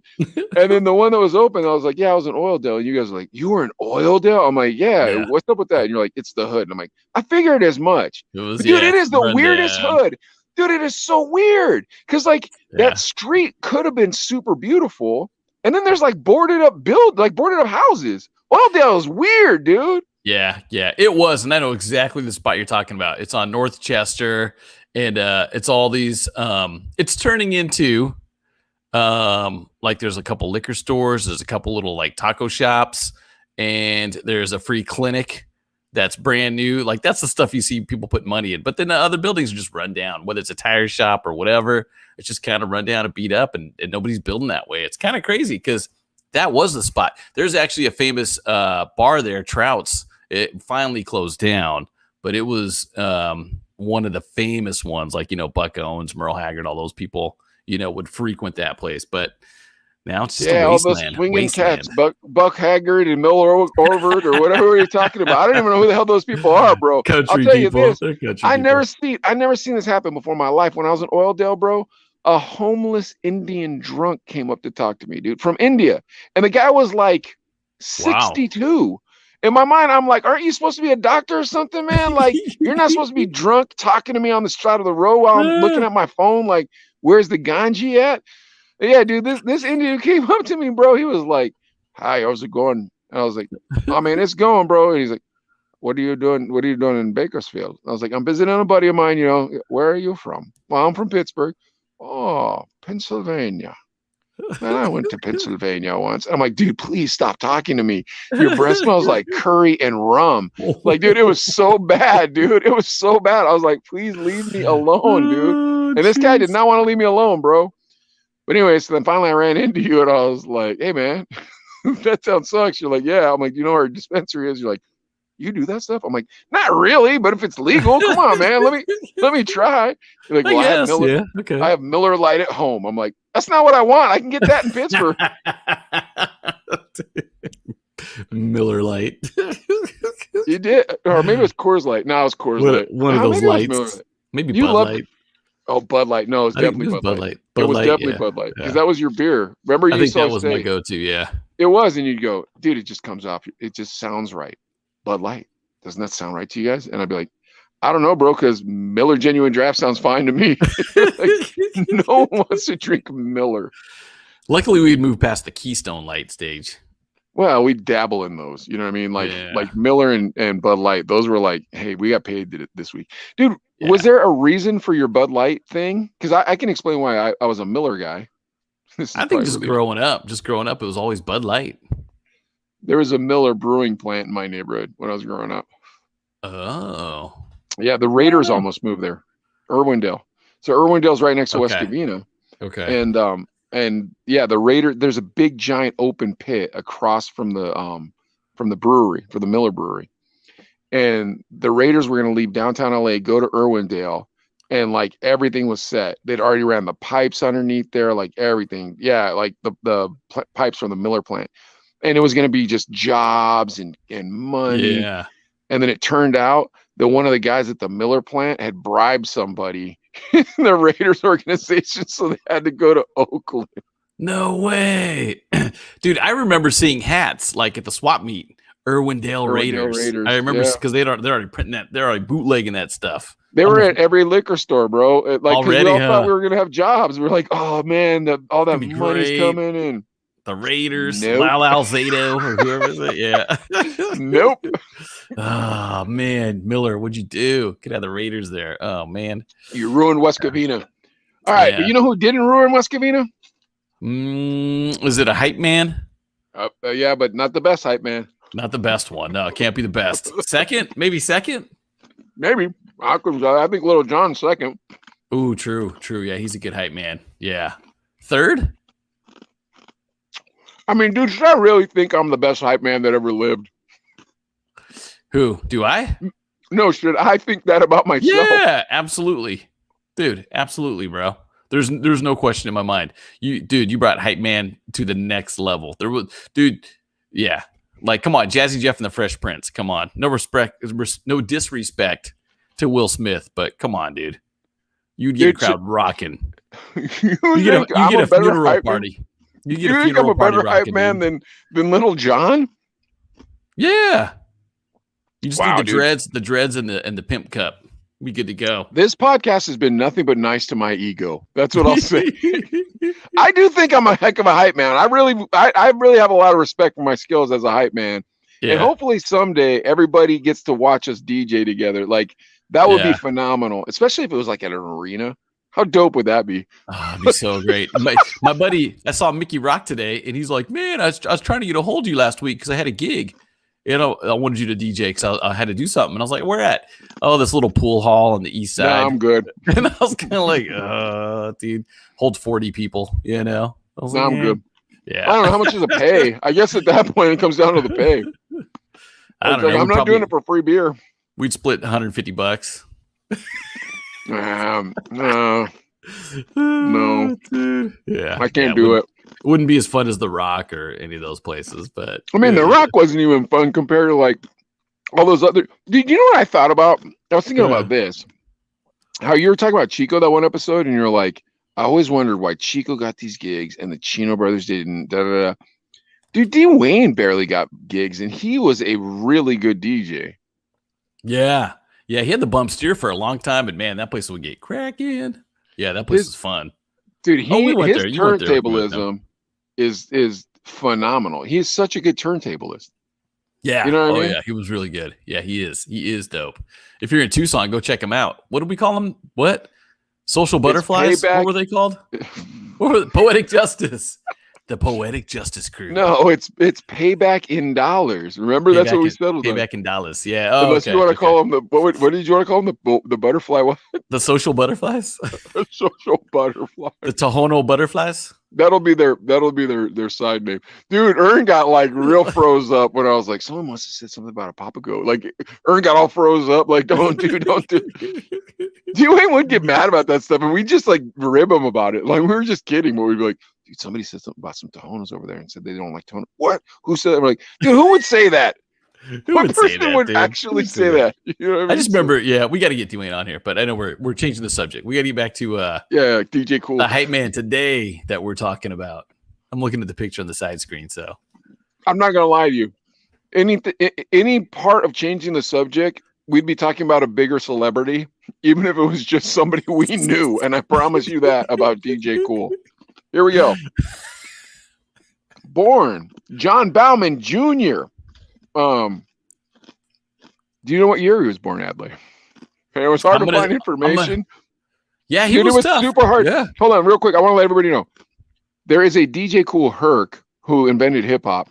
the one that was open, I was like, yeah, I was in Oildale. And you guys were like, you were in Oildale? I'm like, yeah. What's up with that? And you're like, it's the hood. And I'm like, I figured as much. It is the weirdest hood. Dude, it is so weird. Because like that street could have been super beautiful. And then there's like boarded up houses. Oildale is weird, dude. Yeah, it was. And I know exactly the spot you're talking about. It's on North Chester. And it's all these it's turning into like there's a couple liquor stores, there's a couple little like taco shops, and there's a free clinic that's brand new. Like that's the stuff you see people put money in. But then the other buildings are just run down, whether it's a tire shop or whatever. It's just kind of run down and beat up, and nobody's building that way. It's kind of crazy because that was the spot. There's actually a famous bar there, Trout's. It finally closed down, but it was one of the famous ones, like, Buck Owens, Merle Haggard, all those people, would frequent that place. But now it's just a wasteland. All those swinging cats, Buck Haggard and Miller Orvard or whatever you're talking about. I don't even know who the hell those people are, bro. Country I'll tell people. You this. I never seen this happen before in my life. When I was in Oildale, bro, a homeless Indian drunk came up to talk to me, dude, from India. And the guy was like 62. Wow. In my mind, I'm like, aren't you supposed to be a doctor or something, man? Like, you're not supposed to be drunk talking to me on the side of the road while I'm looking at my phone. Like, where's the ganji at? And yeah, dude, this Indian came up to me, bro. He was like, hi, how's it going? And I was like, oh, man, it's going, bro. And he's like, what are you doing? What are you doing in Bakersfield? I was like, I'm visiting a buddy of mine, Where are you from? Well, I'm from Pittsburgh. Oh, Pennsylvania. Man, I went to Pennsylvania once. I'm like, dude, please stop talking to me. Your breath smells like curry and rum. Like, dude, it was so bad, dude. It was so bad. I was like, please leave me alone, dude. And this guy did not want to leave me alone, bro. But anyway, so then finally I ran into you and I was like, hey, man, that town sucks. You're like, yeah. I'm like, you know where our dispensary is? You're like, you do that stuff? I'm like, not really, but if it's legal, come on, man. Let me try. You're like, well, I have Miller Lite at home. I'm like, that's not what I want. I can get that in Pittsburgh. Miller Lite. You did, or maybe it was Coors Light. No, it was Coors Light. One of those lights. Maybe You Bud loved Light. it. Oh, Bud Light. No, it's I think definitely it was Bud Light. Bud It was Light, definitely yeah. Bud Light because Yeah. that was your beer. Remember, I you think used to that always was my say go-to. Yeah. it was, and you'd go, dude, it just comes off. It just sounds right. Bud Light. Doesn't that sound right to you guys? And I'd be like, I don't know, bro, because Miller Genuine Draft sounds fine to me. Like, no one wants to drink Miller. Luckily, we'd moved past the Keystone Light stage. Well, we dabble in those. You know what I mean? Like Miller and Bud Light. Those were like, hey, we got paid this week. Dude, was there a reason for your Bud Light thing? Because I can explain why I was a Miller guy. I think just growing up, it was always Bud Light. There was a Miller brewing plant in my neighborhood when I was growing up. Oh. Yeah, the Raiders almost moved there. Irwindale. So Irwindale's right next to West Covina. Okay. And yeah, the Raider, there's a big giant open pit across from the brewery, for the Miller Brewery. And the Raiders were going to leave downtown LA, go to Irwindale, and like everything was set. They'd already ran the pipes underneath there, like everything. Yeah, like the pipes from the Miller plant. And it was going to be just jobs and money. Yeah. And then it turned out that one of the guys at the Miller plant had bribed somebody in the Raiders organization, so they had to go to Oakland. No way. Dude, I remember seeing hats like at the swap meet, Irwindale Raiders. I remember because they're already printing that, they're already bootlegging that stuff. They were at every liquor store, bro. Like, already, we all thought we were gonna have jobs. We were like, oh man, all that money's coming in. The Raiders, Lal Alzado, or whoever is it. Yeah. Nope. Oh man, Miller, what'd you do? Could have the Raiders there. Oh man, you ruined West Covina. All right, but you know who didn't ruin West Covina? Was it a hype man? Yeah, but not the best hype man. Not the best one. No, it can't be the best. Second, maybe second. Maybe I think Little John's second. Ooh, true. Yeah, he's a good hype man. Yeah. Third. I mean, dude, should I really think I'm the best hype man that ever lived? Who? Do I? No, should I think that about myself? Yeah, absolutely. Dude, absolutely, bro. There's no question in my mind. You brought hype man to the next level. Yeah. Like, come on, Jazzy Jeff and the Fresh Prince. Come on. No disrespect to Will Smith, but come on, dude. You'd get a crowd rocking. You get a funeral party. You think I'm a better hype man than Little John? Yeah. You just need the dreads and the pimp cup. Be good to go. This podcast has been nothing but nice to my ego. That's what I'll say. I do think I'm a heck of a hype man. I really have a lot of respect for my skills as a hype man. Yeah. And hopefully someday everybody gets to watch us DJ together. Like, that would be phenomenal, especially if it was like at an arena. How dope would that be? Oh, it'd be so great. My buddy, I saw Mickey Rock today, and he's like, man, I was trying to get a hold of you last week because I had a gig. You know, I wanted you to DJ because I had to do something. And I was like, where at? Oh, this little pool hall on the east side. No, I'm good. And I was kind of like, dude, hold 40 people, you know? I was I'm good. Yeah. I don't know how much is the pay. I guess at that point it comes down to the pay. I don't know. I'm not doing it for free beer. We'd split $150. No. Dude. Yeah. I can't do it. It wouldn't be as fun as The Rock or any of those places, but I mean, The Rock wasn't even fun compared to like all those other. Did you know what I thought about? I was thinking about this. How you were talking about Chico that one episode, and you're like, I always wondered why Chico got these gigs and the Chino brothers didn't. Dude, Dean Wayne barely got gigs, and he was a really good DJ. Yeah, he had the bump steer for a long time, and man, that place would get cracking. Yeah, that place was fun. Dude, his turntablism is phenomenal. He is such a good turntablist. Yeah. You know what I mean? Yeah, he was really good. Yeah, he is. He is dope. If you're in Tucson, go check him out. What do we call them? What? Social Butterflies? What were they called? Poetic Justice. The Poetic Justice Crew. No, it's Payback in dollars. Remember, that's what we settled on. Payback in dollars. Yeah. Oh, unless you want to call them what did you want to call them? The butterfly what? The Social Butterflies? The Social Butterflies. The Tohono Butterflies? That'll be their side name. Dude, Ern got like real froze up when I was like, someone must have said something about a Papago. Like, Ern got all froze up, like, don't do. D-Wayne would get mad about that stuff, and we just like rib him about it. Like, we were just kidding, but we'd be like, dude, somebody said something about some Tohonos over there and said they don't like Tohonos. What? Who said that? We're like, dude, who would say that? Who What would say person that, would dude? actually Who'd say that? You know what I I mean? just remember, yeah, we got to get Dwayne on here, but I know we're changing the subject. We got to get back to Yeah, DJ Kool. the hype man today that we're talking about. I'm looking at the picture on the side screen, so I'm not gonna lie to you. Any part of changing the subject, we'd be talking about a bigger celebrity, even if it was just somebody we knew. And I promise you that about DJ Kool. Here we go. Born John Bauman Jr. Do you know what year he was born, Adlai? It was hard to find information. Yeah, he Dude, was it was tough. super hard. Yeah. Hold on, real quick. I want to let everybody know. There is a DJ Kool Herc who invented hip hop,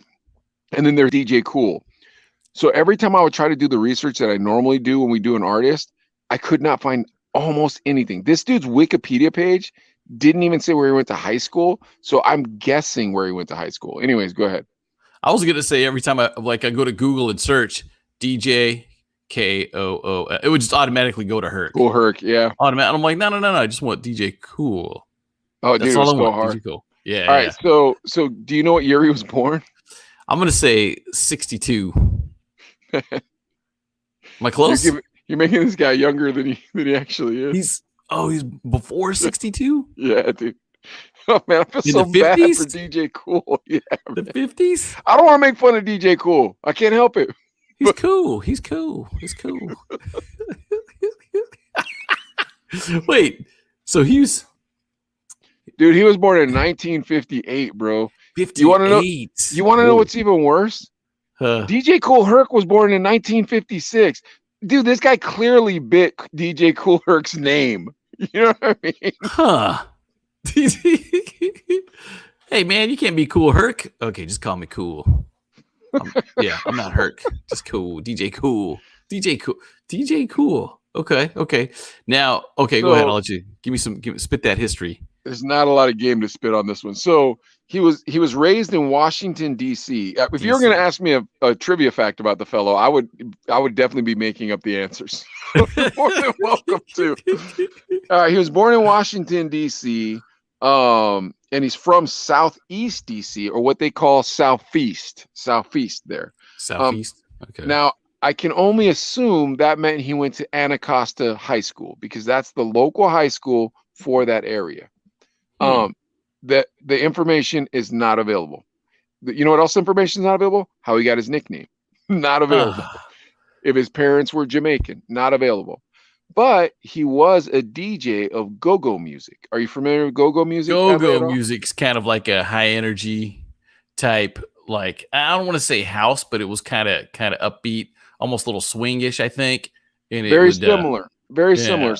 and then there's DJ Kool. So every time I would try to do the research that I normally do when we do an artist, I could not find almost anything. This dude's Wikipedia page didn't even say where he went to high school. So I'm guessing where he went to high school. Anyways, go ahead. I was gonna say every time I go to Google and search DJ Kool, it would just automatically go to Herc. Kool Herc, yeah. Automatic. I'm like, no. I just want DJ Kool. Oh, That's dude, all it was I so want. hard. DJ Kool. Yeah. All right, so do you know what year he was born? I'm gonna say 62. Am I close? You're making this guy younger than he actually is. He's before 62. Yeah, dude. Oh man, I feel In so the bad 50s? for DJ Kool. Yeah, The man. 50s. I don't want to make fun of DJ Kool. I can't help it. He's cool. He's cool. Wait, so Hughes, Dude, he was born in 1958, bro. 58. You want to know? You want to know what's even worse? DJ Kool Herc was born in 1956. Dude, this guy clearly bit DJ Kool Herc's name. You know what I mean? Huh. Hey, man, you can't be Kool Herc. Okay, just call me Cool. I'm not Herc. Just Cool. DJ Kool. DJ Kool. Okay. Now, go ahead. I'll let you spit that history. There's not a lot of game to spit on this one. So he was raised in Washington, D.C. If you were going to ask me a trivia fact about the fellow, I would definitely be making up the answers. You're more than welcome to. He was born in Washington, D.C., and he's from Southeast D.C., or what they call Southeast there. Southeast? Okay. Now, I can only assume that meant he went to Anacostia High School, because that's the local high school for that area. The information is not available. You know what else information is not available? How he got his nickname. Not available. If his parents were Jamaican, not available. But he was a DJ of go-go music. Are you familiar with go-go music? Go-go music's kind of like a high energy type, like, I don't want to say house, but it was kind of upbeat, almost a little swingish, I think. And very similar.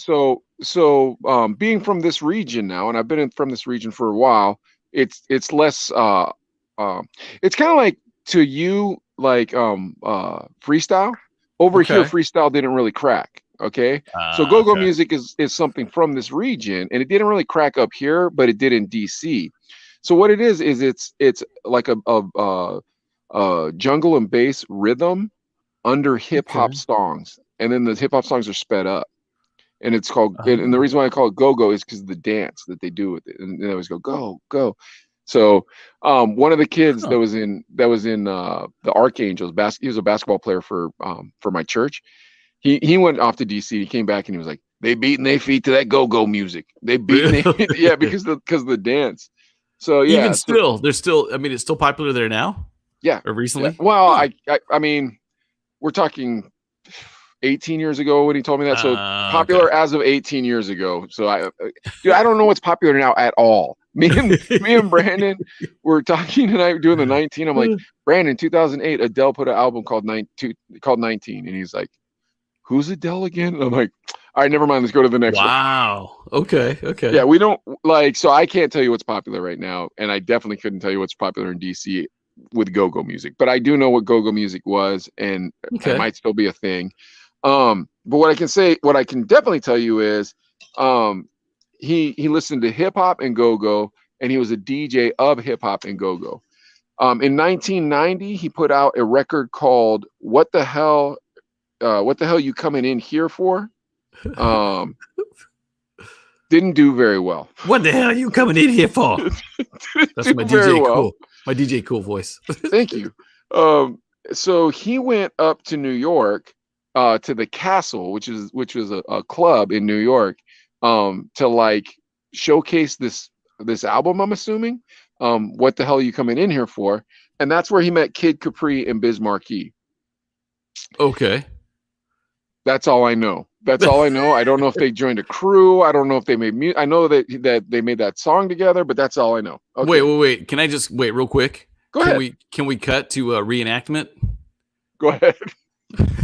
So being from this region now, and I've been from this region for a while, it's less it's kind of like to you like freestyle. Over here, freestyle didn't really crack. Okay. So go-go music is something from this region, and it didn't really crack up here, but it did in DC. So what it is it's like a jungle and bass rhythm under hip hop songs, and then the hip hop songs are sped up. And it's called, and the reason why I call it go-go is because of the dance that they do with it. And they always go. So one of the kids that was in the Archangels, he was a basketball player for my church. He went off to DC. He came back and he was like, they beating their feet to that go-go music. They beating yeah, because of the dance. So yeah. Even still, there's still, I mean, it's still popular there now? Yeah. Or recently? Yeah. Well, I mean, we're talking 18 years ago when he told me that. So popular as of 18 years ago. So I don't know what's popular now at all. Me and Brandon were talking tonight doing the 19. I'm like, Brandon, 2008, Adele put an album called 19, and he's like, who's Adele again? And I'm like, all right, never mind. Let's go to the next one. Wow. Okay. Yeah, we don't like. So I can't tell you what's popular right now, and I definitely couldn't tell you what's popular in DC with go-go music. But I do know what go-go music was, and it might still be a thing. But what I can definitely tell you is he listened to hip hop and go-go, and he was a DJ of hip hop and go-go. In 1990, he put out a record called What the Hell You Coming In Here For? Didn't do very well. What the hell are you coming in here for? That's my DJ Kool. My DJ Kool voice. Thank you. So he went up to New York, to the Castle, which was a club in New York, to like showcase this album. I'm assuming. What the hell are you coming in here for? And that's where he met Kid Capri and Biz Markie. Okay. That's all I know. That's all I know. I don't know if they joined a crew. I don't know if they made music. I know that they made that song together, but that's all I know. Okay. Wait. Can I just wait real quick? Go ahead. Can we cut to a reenactment? Go ahead.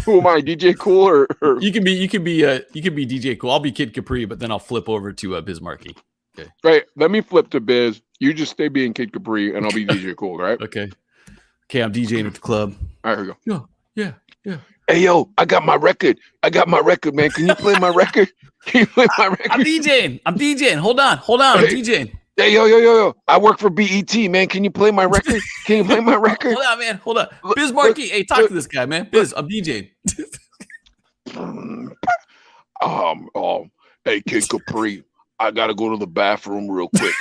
Who am I, DJ Kool or? You can be DJ Kool. I'll be Kid Capri, but then I'll flip over to Biz Markie. Okay. Right. Let me flip to Biz. You just stay being Kid Capri, and I'll be DJ Kool. Right. Okay. I'm DJing at the club. All right. Here we go. Yeah. Hey, yo, I got my record, man. Can you play my record? Can you play my record? I'm DJing. Hold on. I'm DJing. Hey, yo. I work for BET, man. Can you play my record? Can you play my record? Hold on, man. Hold on. Biz Markie. Hey, talk to this guy, man. Biz, I'm DJing. Hey, Kid Capri, I gotta go to the bathroom real quick.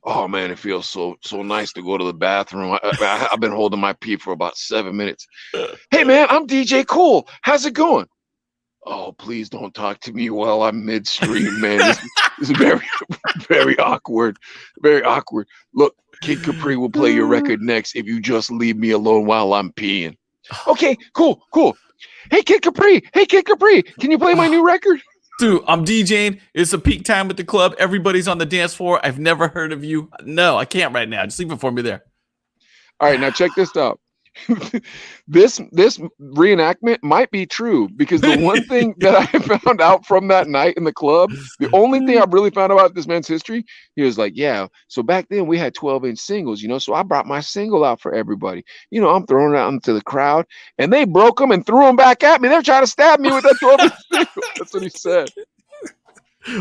Oh man, it feels so nice to go to the bathroom. I've been holding my pee for about 7 minutes. Hey man, I'm DJ Kool. How's it going? Oh, please don't talk to me while I'm midstream, man. This is very, very awkward. Very awkward. Look, Kid Capri will play your record next if you just leave me alone while I'm peeing. Okay, cool. Hey Kid Capri, can you play my new record? Dude, I'm DJing. It's a peak time at the club. Everybody's on the dance floor. I've never heard of you. No, I can't right now. Just leave it for me there. All right, now check this out. This reenactment might be true because the one thing that I found out from that night in the club, the only thing I really found out about this man's history, he was like, yeah, so back then we had 12-inch singles, so I brought my single out for everybody. I'm throwing it out into the crowd, and they broke them and threw them back at me. They're trying to stab me with that 12-inch single. That's what he said.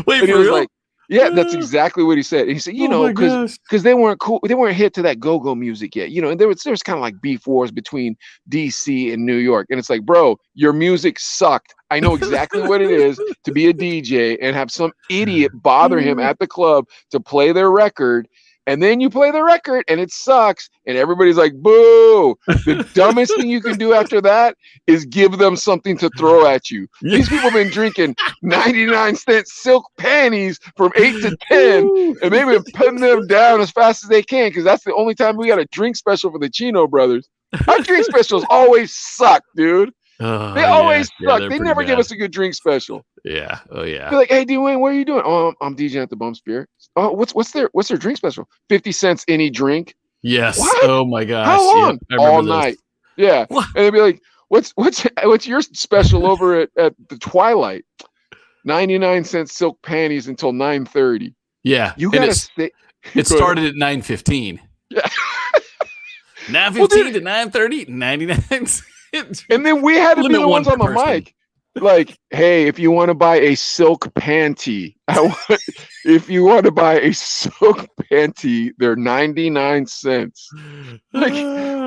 Wait, and for real? Yeah, that's exactly what he said. And he said, because they weren't cool, they weren't hit to that go-go music yet, and there was kind of like beef wars between DC and New York. And it's like, bro, your music sucked. I know exactly what it is to be a DJ and have some idiot bother him at the club to play their record. And then you play the record and it sucks. And everybody's like, boo. The dumbest thing you can do after that is give them something to throw at you. These people have been drinking 99-cent silk panties from 8 to 10. And they've been putting them down as fast as they can because that's the only time we got a drink special for the Chino brothers. Our drink specials always suck, dude. They always suck. They never give us a good drink special. Yeah. Oh yeah. They're like, hey Dwayne, what are you doing? Oh, I'm DJing at the Bum Spirit. Oh, what's their drink special? 50 cents any drink. Yes. What? Oh my gosh. How long? Yeah, all night. Yeah. What? And they'd be like, what's your special over at the Twilight? 99-cent silk panties until 9:30. Yeah. You gotta stay. It started at 9:15. Yeah. 9:15 to 9:30, 99 cents. And then we had to be the ones on the mic. Like, hey, if you want to buy a silk panty, if you want to buy a silk panty, they're 99 cents. Like,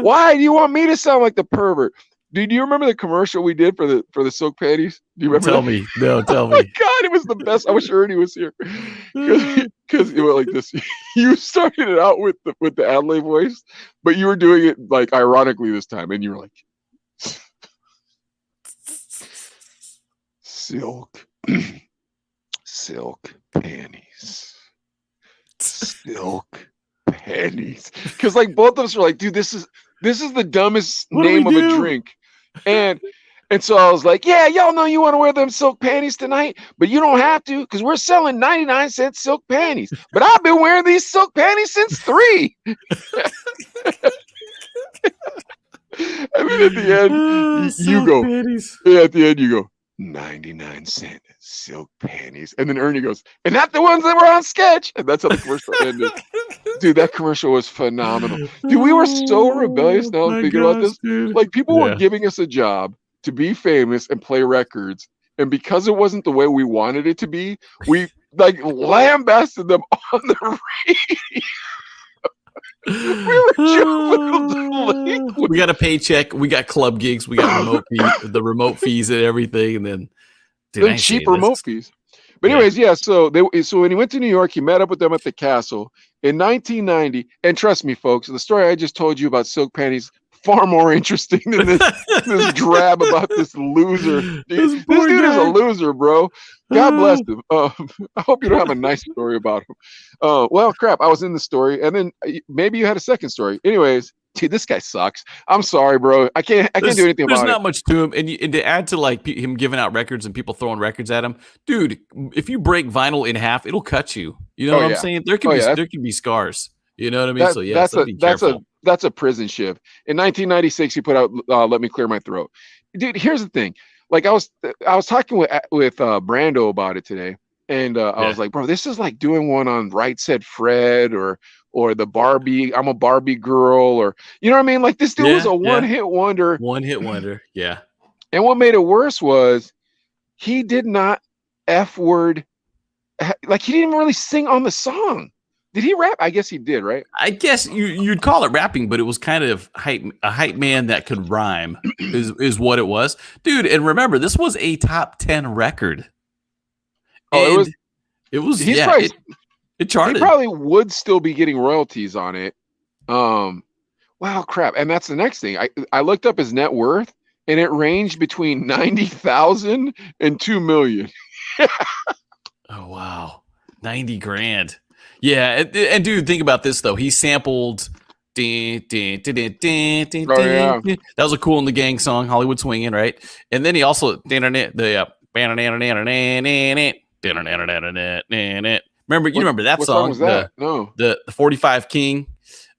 why do you want me to sound like the pervert? Do you remember the commercial we did for the silk panties? Do you remember? Tell me. No, tell me. Oh my God, it was the best. I wish Ernie was here because it went like this. You started it out with the Adlai voice, but you were doing it like ironically this time, and you were like. Silk panties. Silk panties. Because like both of us were like, dude, this is the dumbest name of a drink. And so I was like, yeah, y'all know you want to wear them silk panties tonight, but you don't have to because we're selling 99-cent silk panties. But I've been wearing these silk panties since 3. I mean, at the end, you go. Panties. Yeah, at the end, you go. 99-cent silk panties, and then Ernie goes, and not the ones that were on sketch. And that's how the commercial ended. Dude, that commercial was phenomenal. Dude, we were so rebellious. Now I'm thinking about this. Dude. Like people were giving us a job to be famous and play records, and because it wasn't the way we wanted it to be, we like lambasted them on the radio. We got a paycheck. We got club gigs. We got remote fees and everything. And then cheap remote fees. But anyways, yeah. So when he went to New York, he met up with them at the castle in 1990. And trust me, folks, the story I just told you about Silk Panties far more interesting than this drab about this loser. This dude is a loser, bro. God bless him. I hope you don't have a nice story about him. Well, crap. I was in the story, and then maybe you had a second story. Anyways, dude, this guy sucks. I'm sorry, bro. I can't do anything about it. There's not much to him, and to add to like him giving out records and people throwing records at him, dude. If you break vinyl in half, it'll cut you. You know what I'm saying? There can be scars. You know what I mean? So yeah, that's a prison ship. In 1996, he put out "Let Me Clear My Throat." Dude, here's the thing. Like I was talking with Brando about it today, and I was like, bro, this is like doing one on Right Said Fred or the Barbie, I'm a Barbie girl, or you know what I mean? Like this dude was a one-hit wonder. One-hit wonder, yeah. And what made it worse was he did not F-word, like he didn't even really sing on the song. Did he rap? I guess he did, right? I guess you'd call it rapping, but it was kind of a hype man that could rhyme is what it was. Dude, and remember, this was a top 10 record. Oh, and it was it charted. He probably would still be getting royalties on it. Wow, crap. And that's the next thing. I looked up his net worth, and it ranged between 90,000 and 2 million. Oh, wow. 90 grand. Yeah, and dude, think about this though. He sampled that was a Kool and the Gang song, Hollywood Swinging, right? And then he also remember that what song was that? No. The 45 King.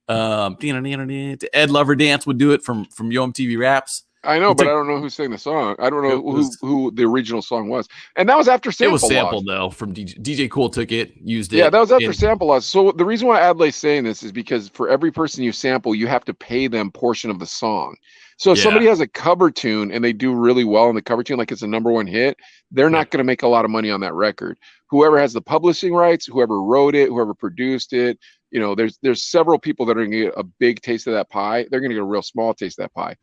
Ed Lover Dance would do it from Yo MTV Raps. I know, but I don't know who sang the song. I don't know who the original song was. And that was after Sample Laws. It was sampled, though, from DJ Kool took it, used it. Yeah, that was after Sample Laws. So the reason why Adlai's saying this is because for every person you sample, you have to pay them portion of the song. So if somebody has a cover tune and they do really well in the cover tune, like it's a #1 hit, they're not going to make a lot of money on that record. Whoever has the publishing rights, whoever wrote it, whoever produced it, you know, there's several people that are going to get a big taste of that pie. They're going to get a real small taste of that pie.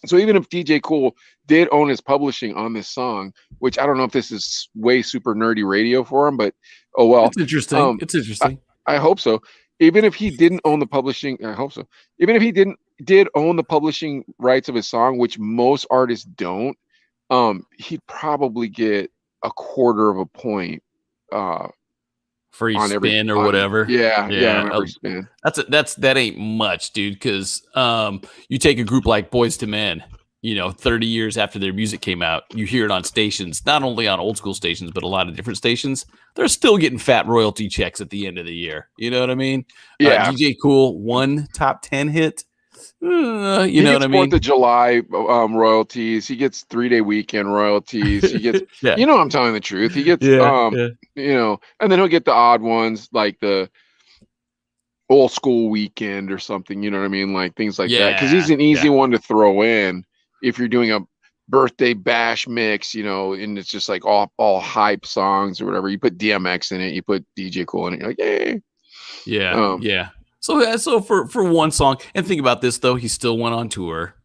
So even if DJ Kool did own his publishing on this song, which I don't know if this is way super nerdy radio for him, but oh well. It's interesting. It's interesting. I hope so. Even if he didn't own the publishing, I hope so. Even if he did own the publishing rights of his song, which most artists don't, he'd probably get a quarter of a point for each spin or whatever. Yeah. On every spin. That ain't much, dude. Because you take a group like Boyz II Men, 30 years after their music came out, you hear it on stations, not only on old school stations, but a lot of different stations. They're still getting fat royalty checks at the end of the year. You know what I mean? Yeah. DJ Kool, one top 10 hit. You know what I mean? 4th of July royalties. He gets 3-day weekend royalties. He gets, I'm telling the truth. He gets, and then he'll get the odd ones like the old school weekend or something. You know what I mean? Like things like that. Because he's an easy one to throw in if you're doing a birthday bash mix, and it's just like all hype songs or whatever. You put DMX in it, you put DJ Kool in it. You're like, hey. Yeah. So for one song, and think about this though, he still went on tour.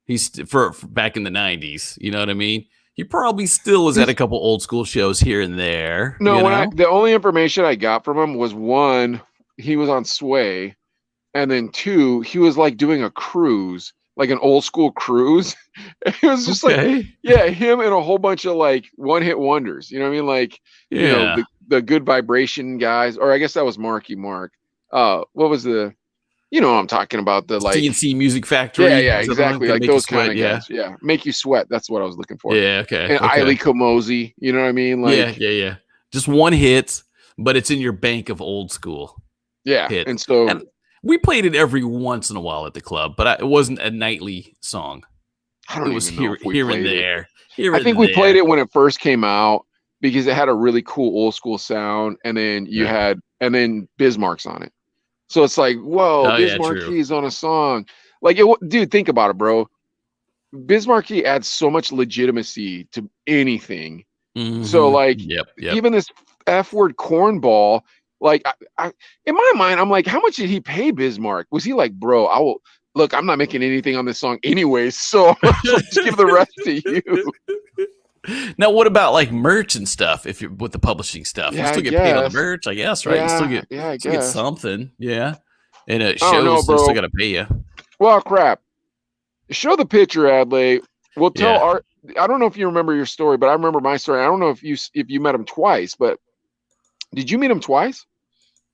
He's for back in the 90s. You know what I mean? He probably still was at a couple old school shows here and there. No, the only information I got from him was 1, he was on Sway, and then 2, he was like doing a cruise, like an old school cruise. It was just like, him and a whole bunch of like one-hit wonders. You know what I mean? Like, the Good Vibration guys, or I guess that was Marky Mark. What was the, what I'm talking about, the like CNC Music Factory. Yeah, exactly. Like those kind of guys. Yeah. Make You Sweat. That's what I was looking for. Yeah. Okay. And Eiley Kamosi, you know what I mean? Like, yeah. Just one hit, but it's in your bank of old school. Yeah. Hits. And we played it every once in a while at the club, but it wasn't a nightly song. It was here and there. I think we played it when it first came out because it had a really cool old school sound. And then and then Bismarck's on it. So it's like, whoa, Bismarcky on a song. Like, dude, think about it, bro. Bismarcky adds so much legitimacy to anything. Mm-hmm. So, like, even this F-word cornball, like, I, in my mind, I'm like, how much did he pay Bismarck? Was he like, bro, I'm not making anything on this song anyway, so I'll just give the rest to you. Now, what about like merch and stuff? If you're with the publishing stuff, you Yeah, I still get paid on the guess. merch, I guess, right? You still get I still get guess. something, yeah. And it I don't know, shows they still bro. got to pay you. Well, crap. Show the picture, Adlai. We'll tell Yeah. Art. I don't know if you remember your story, but I remember my story. I don't know if you met him twice, but did you meet him twice?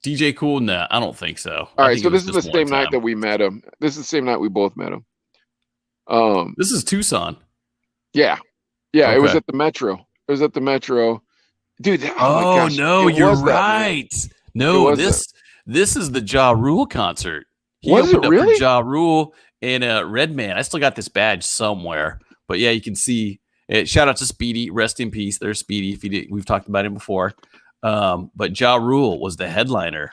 DJ Kool? Nah, I don't think so. All I right, think so it was this is the just one same night time. that we met him. This is the same night we both met him. This is Tucson. Yeah, yeah. It was Okay. at the Metro. It was at the Metro, dude. Oh, my Oh gosh, no, it you're was that night. right. It No, was this is the Ja Rule concert. He Was it opened up really? for Ja Rule and Redman. I still got this badge somewhere, but yeah, you can see it. Shout out to Speedy, rest in peace. There's Speedy. If you did, we've talked about him before. But Ja Rule was the headliner.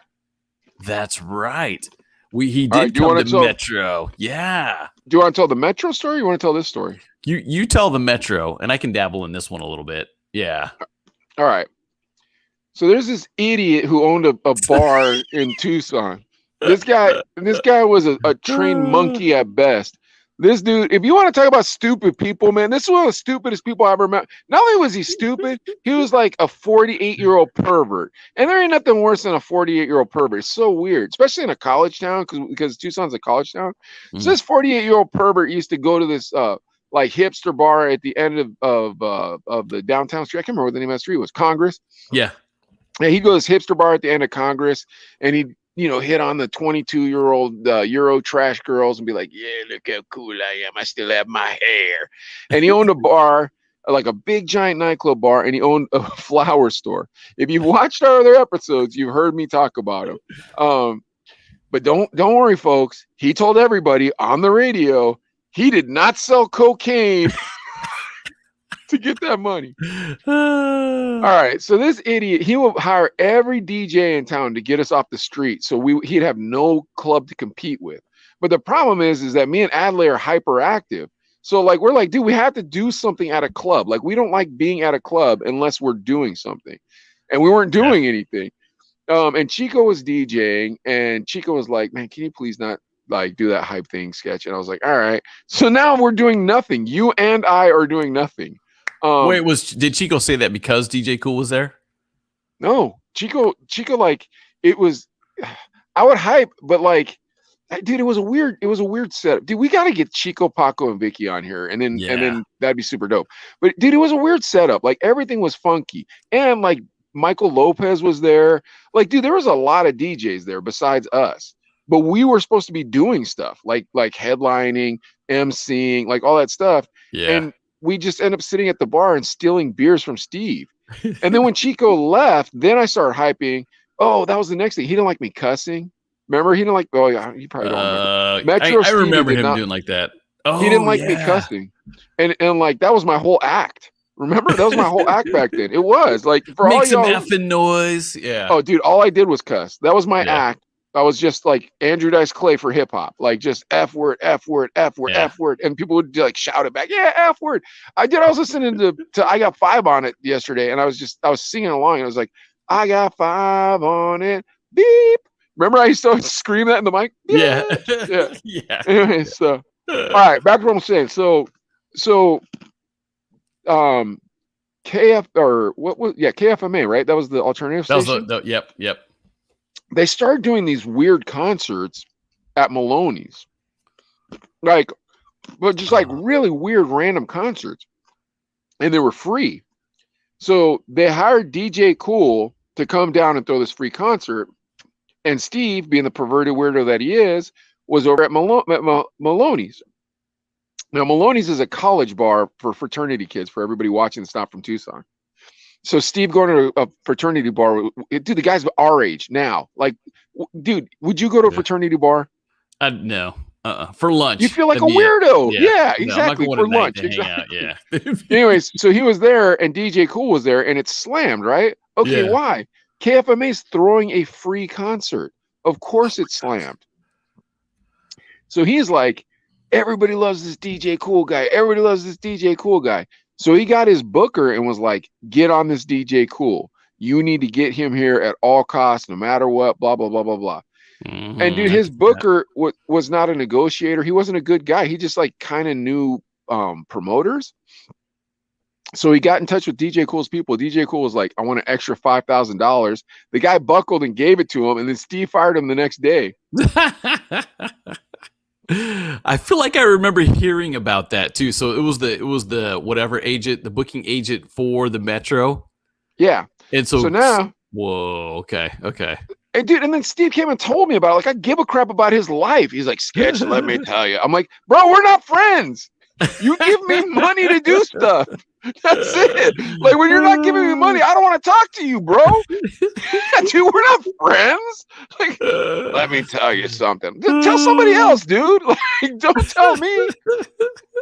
That's right. He All right, did do you come wanna to tell- Metro. Yeah. Do you want to tell the Metro story? Or you want to tell this story? You tell the Metro, and I can dabble in this one a little bit. Yeah. All right. So there's this idiot who owned a bar in Tucson. This guy was a trained monkey at best. This dude, if you want to talk about stupid people, man, this is one of the stupidest people I ever met. Not only was he stupid, he was like a 48-year-old pervert. And there ain't nothing worse than a 48-year-old pervert. It's so weird, especially in a college town, because Tucson's a college town. So this 48-year-old pervert used to go to this like hipster bar at the end of the downtown street. I can't remember what the name of that street was. Congress. Yeah. Yeah, he'd go to this hipster bar at the end of Congress, and he'd hit on the 22-year-old Euro trash girls and be like, yeah, look how cool I am. I still have my hair. And he owned a bar, like a big giant nightclub bar, and he owned a flower store. If you've watched our other episodes, you've heard me talk about him. But don't worry, folks. He told everybody on the radio he did not sell cocaine to get that money. All right, so this idiot, he will hire every DJ in town to get us off the street, so he'd have no club to compete with. But the problem is that me and Adlai are hyperactive. So like we're like, dude, we have to do something at a club. Like we don't like being at a club unless we're doing something, and we weren't doing anything. And Chico was DJing, and Chico was like, man, can you please not like do that hype thing sketch? And I was like, all right. So now we're doing nothing. You and I are doing nothing. Wait, did Chico say that because DJ Kool was there? No, Chico, like it was. I would hype, but like, dude, it was a weird setup. Dude, we got to get Chico, Paco, and Vicky on here, and then that'd be super dope. But dude, it was a weird setup. Like everything was funky, and like Michael Lopez was there. Like, dude, there was a lot of DJs there besides us. But we were supposed to be doing stuff like headlining, emceeing, like all that stuff. Yeah. And we just end up sitting at the bar and stealing beers from Steve. And then when Chico left, then I started hyping. Oh, that was the next thing. He didn't like me cussing. Remember? He didn't like. Oh, yeah, you probably don't remember. Metro I remember Stevie him doing like that. Oh, he didn't like me cussing, and like that was my whole act. Remember, that was my whole act back then. It was like for Make all some y'all. effing noise. Yeah. Oh, dude, all I did was cuss. That was my act. I was just like Andrew Dice Clay for hip hop, like just F word, F word, F word, F word, and people would like shout it back, yeah, F word. I was listening to I Got Five on it yesterday, and I was singing along, and I was like, I got five on it, beep. Remember, I used to scream that in the mic. Yeah, yeah, yeah. Anyway, so all right, back to what I'm saying. So, KF or what was KFMA, right? That was the alternative station. That was yep. They started doing these weird concerts at Maloney's, but just like really weird random concerts, and they were free. So they hired DJ Kool to come down and throw this free concert, and Steve, being the perverted weirdo that he is, was over at Maloney's. Now Maloney's is a college bar for fraternity kids, for everybody watching that's not from Tucson. So Steve going to a fraternity bar, dude, the guy's our age now. Like, dude, would you go to a fraternity bar? No. For lunch. You feel like a weirdo. Yeah, exactly. No, for lunch. Exactly. Anyways, so he was there and DJ Kool was there and it's slammed, right? Okay, why? KFMA is throwing a free concert. Of course it's slammed. So he's like, everybody loves this DJ Kool guy. Everybody loves this DJ Kool guy. So he got his booker and was like, get on this DJ Kool. You need to get him here at all costs, no matter what, blah, blah, blah, blah, blah. Mm-hmm. And dude, his booker was not a negotiator. He wasn't a good guy. He just like kind of knew promoters. So he got in touch with DJ Kool's people. DJ Kool was like, I want an extra $5,000. The guy buckled and gave it to him, and then Steve fired him the next day. I feel like I remember hearing about that too. So it was the whatever agent, the booking agent for the Metro. Yeah. And so now, whoa, okay. And dude, and then Steve came and told me about it. Like, I give a crap about his life. He's like, Sketch, let me tell you. I'm like, bro, we're not friends. You give me money to do stuff. That's it. Like, when you're not giving me money, I don't want to talk to you, bro. Dude, we're not friends. Like, let me tell you something. Tell somebody else, dude. Like, don't tell me.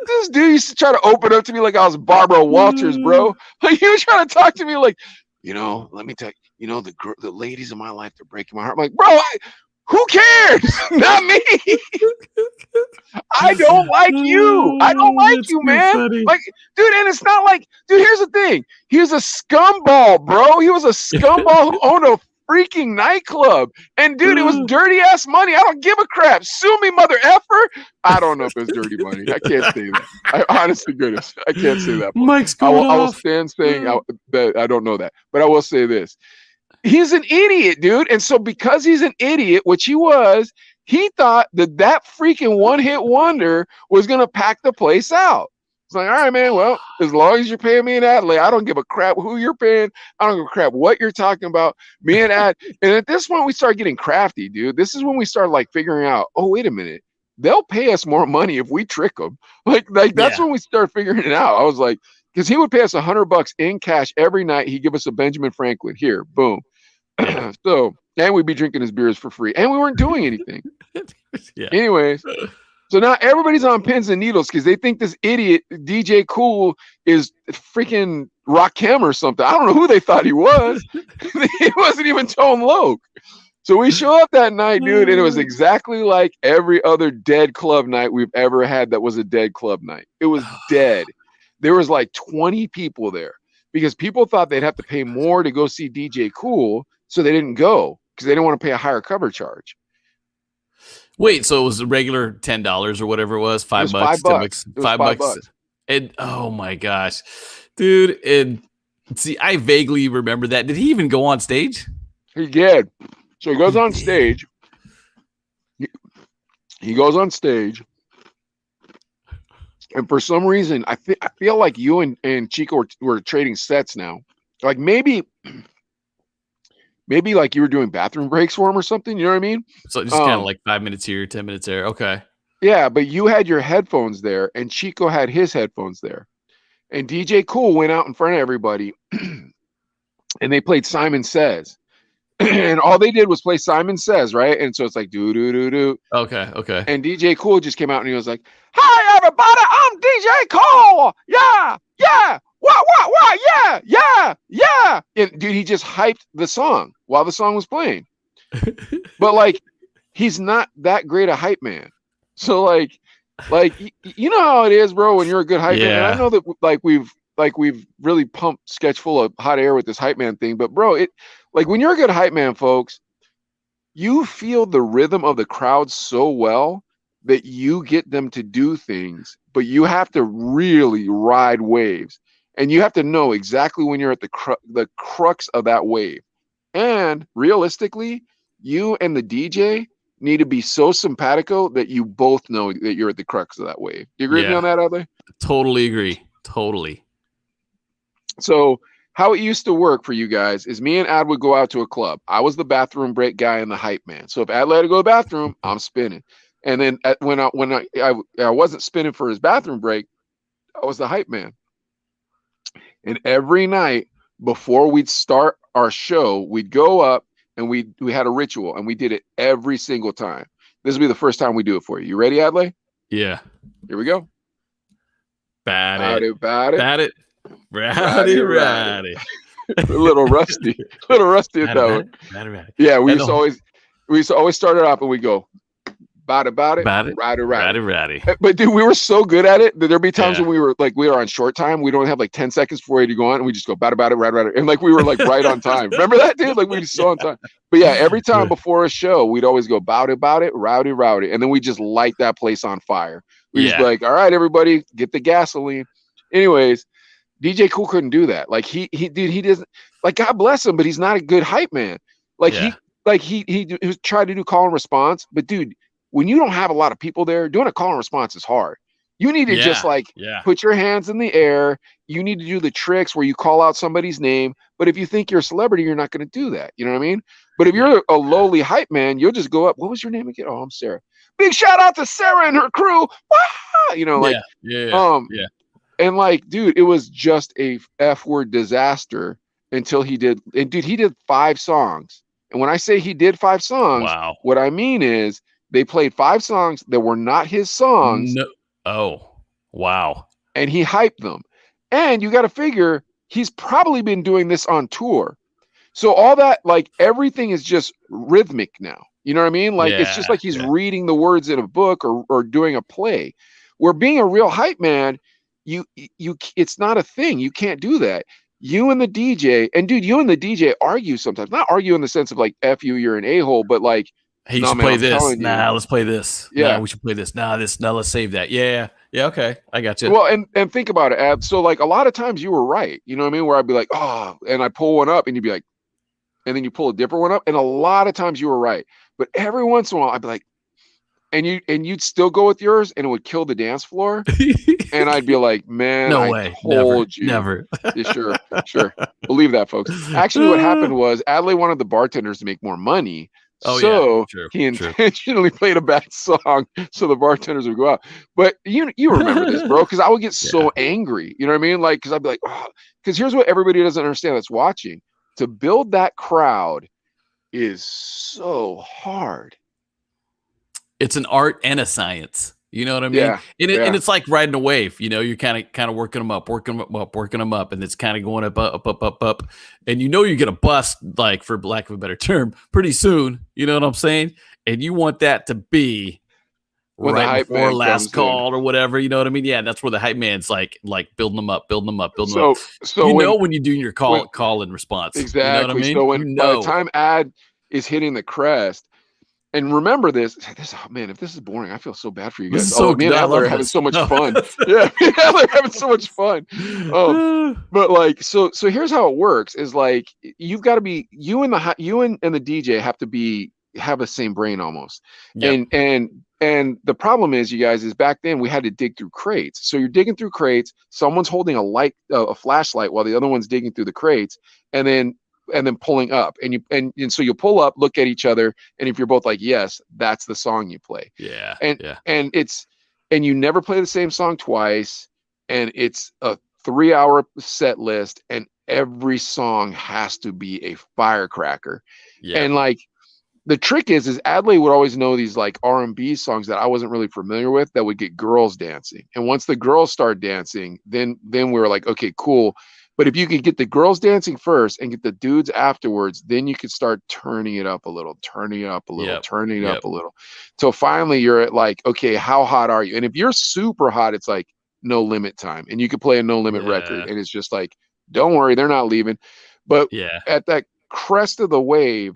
This dude used to try to open up to me like I was Barbara Walters, bro. Like, he was trying to talk to me like, let me tell you, the ladies in my life, they're breaking my heart. I'm like, bro, who cares? Not me. I don't like you. I don't like you, man. Funny. Like, dude, and it's not like, dude, here's the thing. He was a scumball, bro. He was a scumball who owned a freaking nightclub. And dude, it was dirty ass money. I don't give a crap. Sue me, mother effer. I don't know if it's dirty money. I can't say that. Honestly, goodness, I can't say that. Mike's I going will off. stand saying that I don't know that. But I will say this. He's an idiot, dude. And so because he's an idiot, which he was, he thought that freaking one-hit wonder was going to pack the place out. It's like, all right, man, well, as long as you're paying me in Adlai, I don't give a crap who you're paying. I don't give a crap what you're talking about. Me and Ad. And at this point, we start getting crafty, dude. This is when we start like figuring out, oh, wait a minute. They'll pay us more money if we trick them. Like that's when we start figuring it out. I was like, because he would pay us $100 in cash every night. He'd give us a Benjamin Franklin. Here, boom. So, and we'd be drinking his beers for free, and we weren't doing anything. Yeah. Anyways, so now everybody's on pins and needles because they think this idiot DJ Kool is freaking Rakim or something. I don't know who they thought he was. He wasn't even Tone Loc. So we show up that night, dude, and it was exactly like every other dead club night we've ever had that was a dead club night. It was dead. There was like 20 people there because people thought they'd have to pay more to go see DJ Kool. So they didn't go because they didn't want to pay a higher cover charge. Wait, so it was a regular $10 or whatever it was, $5, $10, $5. And oh my gosh, dude! And see, I vaguely remember that. Did he even go on stage? He did. So he goes on stage. He goes on stage, and for some reason, I feel like you and Chico were trading sets now. Like maybe like you were doing bathroom breaks for him or something. You know what I mean? So just kind of like 5 minutes here, 10 minutes there. Okay. Yeah, but you had your headphones there, and Chico had his headphones there, and DJ Kool went out in front of everybody, and they played Simon Says, and all they did was play Simon Says, right? And so it's like do do do do. Okay. And DJ Kool just came out and he was like, "Hi everybody, I'm DJ Kool. Yeah. What? Yeah. And dude, he just hyped the song while the song was playing. But like, he's not that great a hype man. So like you know how it is, bro, when you're a good hype man. And I know that we've really pumped Sketch full of hot air with this hype man thing, but bro, it like when you're a good hype man, folks, you feel the rhythm of the crowd so well that you get them to do things, but you have to really ride waves. And you have to know exactly when you're at the crux of that wave. And realistically, you and the DJ need to be so simpatico that you both know that you're at the crux of that wave. Do you agree with me on that, Adlai? Totally agree. Totally. So how it used to work for you guys is me and Ad would go out to a club. I was the bathroom break guy and the hype man. So if Adlai had to go to the bathroom, I'm spinning. And then when I wasn't spinning for his bathroom break, I was the hype man. And every night before we'd start our show, we'd go up and we had a ritual, and we did it every single time. This will be the first time we do it for you. You ready, Adlai? Yeah. Here we go. Bat it. Rowdy. A little rusty at that one. Yeah, we used to always start it off and we go, About it, rowdy. But dude, we were so good at it that there'd be times when we were on short time. We don't have like 10 seconds before we had to go on, and we just go about it, rowdy. And like we were like right on time. Remember that, dude? Like we were so on time. But yeah, every time before a show, we'd always go about it, rowdy. And then we just light that place on fire. We just be like, all right, everybody, get the gasoline. Anyways, DJ Kool couldn't do that. Like he doesn't, like, God bless him, but he's not a good hype man. Like Yeah. he was trying to do call and response, but dude, when you don't have a lot of people there, doing a call and response is hard. You need to just like put your hands in the air. You need to do the tricks where you call out somebody's name. But if you think you're a celebrity, you're not going to do that. You know what I mean? But if you're a lowly hype man, you'll just go up. What was your name again? Oh, I'm Sarah. Big shout out to Sarah and her crew. Wah! You know, like, yeah. And like, dude, it was just a F word disaster until he did. And dude, he did 5 songs. And when I say he did 5 songs, what I mean is they played 5 songs that were not his songs. No. Oh, wow. And he hyped them. And you got to figure he's probably been doing this on tour. So all that, like, everything is just rhythmic now. You know what I mean? Like, it's just like he's reading the words in a book or doing a play. Where being a real hype man, you it's not a thing. You can't do that. You and the DJ, and dude, you and the DJ argue sometimes. Not argue in the sense of like, F you, you're an a-hole, but like, hey, you should play this. Nah, let's play this. Yeah, we should play this. Nah, let's save that. Yeah, okay, I got you. Well, and think about it, Ab. So like a lot of times you were right. You know what I mean? Where I'd be like, oh, and I pull one up, and you'd be like, and then you pull a different one up, and a lot of times you were right. But every once in a while, I'd be like, and you'd still go with yours, and it would kill the dance floor. And I'd be like, man, no I way, told never. Yeah, sure. Believe that, folks. Actually, what happened was Adlai wanted the bartenders to make more money. He intentionally played a bad song so the bartenders would go out. But you remember this, bro, because I would get so angry. You know what I mean? Like, because I'd be like, oh, because here's what everybody doesn't understand that's watching. To build that crowd is so hard. It's an art and a science. You know what I mean? Yeah, and it's like riding a wave. You know, you're kind of working them up, and it's kind of going up, and you know you're gonna bust, like, for lack of a better term, pretty soon. You know what I'm saying? And you want that to be when right before last call or whatever. You know what I mean? Yeah, that's where the hype man's like building them up. So you know when you do your call and response. Exactly. You know what I mean? So when by the time Ad is hitting the crest. And remember this, man, if this is boring, I feel so bad for you guys. Me and Adlai are having so much fun. Yeah, me and Adlai are having so much fun. But like, so here's how it works: is like you've got to be you and the DJ have to have the same brain almost. Yep. And the problem is, you guys, is back then we had to dig through crates. So you're digging through crates. Someone's holding a flashlight while the other one's digging through the crates, and then pulling up, and so you pull up, look at each other, and if you're both like, yes, that's the song you play. And you never play the same song twice, and it's a 3-hour set list, and every song has to be a firecracker. And like the trick is Adlai would always know these like R&B songs that I wasn't really familiar with that would get girls dancing, and once the girls start dancing, then we were like, okay, cool. But if you could get the girls dancing first and get the dudes afterwards, then you could start turning it up a little, turning it up a little. Till finally you're at like, okay, how hot are you? And if you're super hot, it's like No Limit time. And you could play a No Limit record. And it's just like, don't worry, they're not leaving. But at that crest of the wave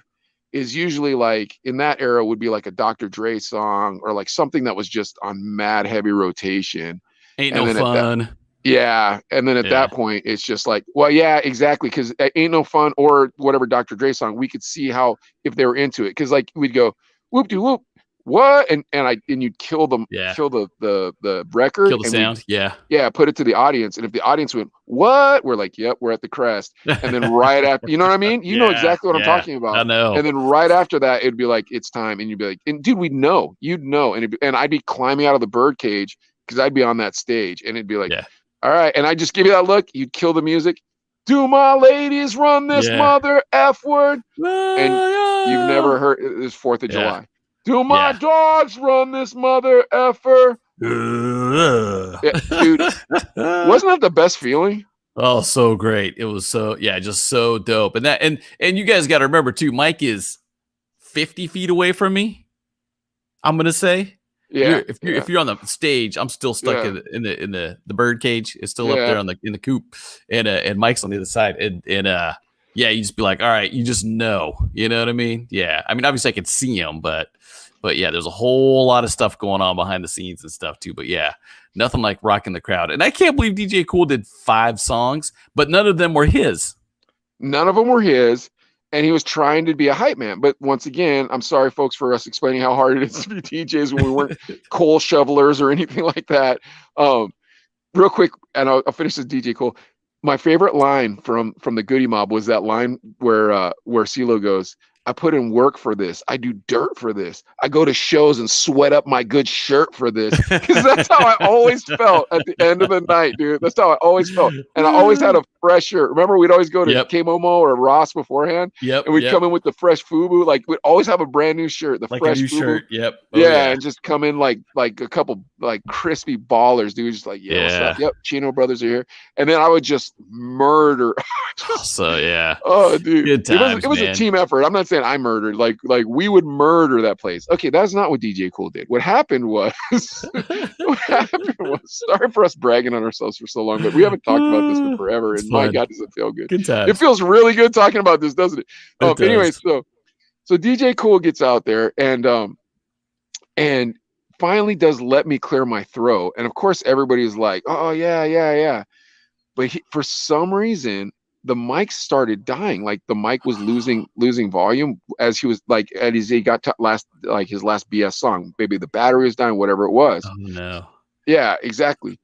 is usually like, in that era would be like a Dr. Dre song or like something that was just on mad heavy rotation. Ain't No Fun. Yeah. And then at that point, it's just like, well, yeah, exactly. Because Ain't No Fun or whatever Dr. Dre song, we could see how, if they were into it. Because like we'd go, whoop de whoop, what? And you'd kill them, kill the record. Kill the sound. Yeah. Put it to the audience. And if the audience went, what? We're like, yep, we're at the crest. And then right after, you know what I mean? You know exactly what I'm talking about. I know. And then right after that, it'd be like, it's time. And you'd be like, and dude, you'd know. And I'd be climbing out of the bird cage because I'd be on that stage and it'd be like, all right, and I just give you that look. You'd kill the music. Do my ladies run this mother F word? And you've never heard this 4th of July. Do my dogs run this mother effer? Dude, wasn't that the best feeling? Oh, so great! It was just so dope. And you guys got to remember too. Mike is 50 feet away from me. I'm gonna say. If you're on the stage, I'm still stuck in the bird cage. It's still up there in the coop, and Mike's on the other side, and you just be like, all right, you just know, you know what I mean? Yeah, I mean obviously I could see him, but But yeah, there's a whole lot of stuff going on behind the scenes and stuff too. But yeah, nothing like rocking the crowd. And I can't believe DJ Kool did 5 songs, but none of them were his. None of them were his. And he was trying to be a hype man. But once again, I'm sorry, folks, for us explaining how hard it is to be DJs when we weren't coal shovelers or anything like that. Real quick, and I'll finish this DJ Kool. My favorite line from the Goody Mob was that line where CeeLo goes, I put in work for this. I do dirt for this. I go to shows and sweat up my good shirt for this. Because that's how I always felt at the end of the night, dude. That's how I always felt. And I always had a fresh shirt. Remember, we'd always go to K-Momo or Ross beforehand. Yep. And we'd come in with the fresh FUBU. Like, we'd always have a brand new shirt. The like fresh a new FUBU. shirt. Yep. Oh, yeah, and just come in like a couple like crispy ballers, dude. Just like, what's up? Yep, Chino brothers are here. And then I would just murder. So yeah. Oh, dude. Good times, it was a team effort. I'm not saying I murdered. Like we would murder that place. Okay, that's not what DJ Kool did. What happened was sorry for us bragging on ourselves for so long, but we haven't talked about this for forever. And my God, does it feel good. Good times. It feels really good talking about this, doesn't it? Anyway, so DJ Kool gets out there and finally does Let Me Clear My Throat. And of course, everybody's like, oh, yeah. But for some reason, the mic started dying. Like the mic was losing volume as he was like, as he got to his last BS song. Maybe the battery was dying, whatever it was. Oh, no. Yeah, exactly.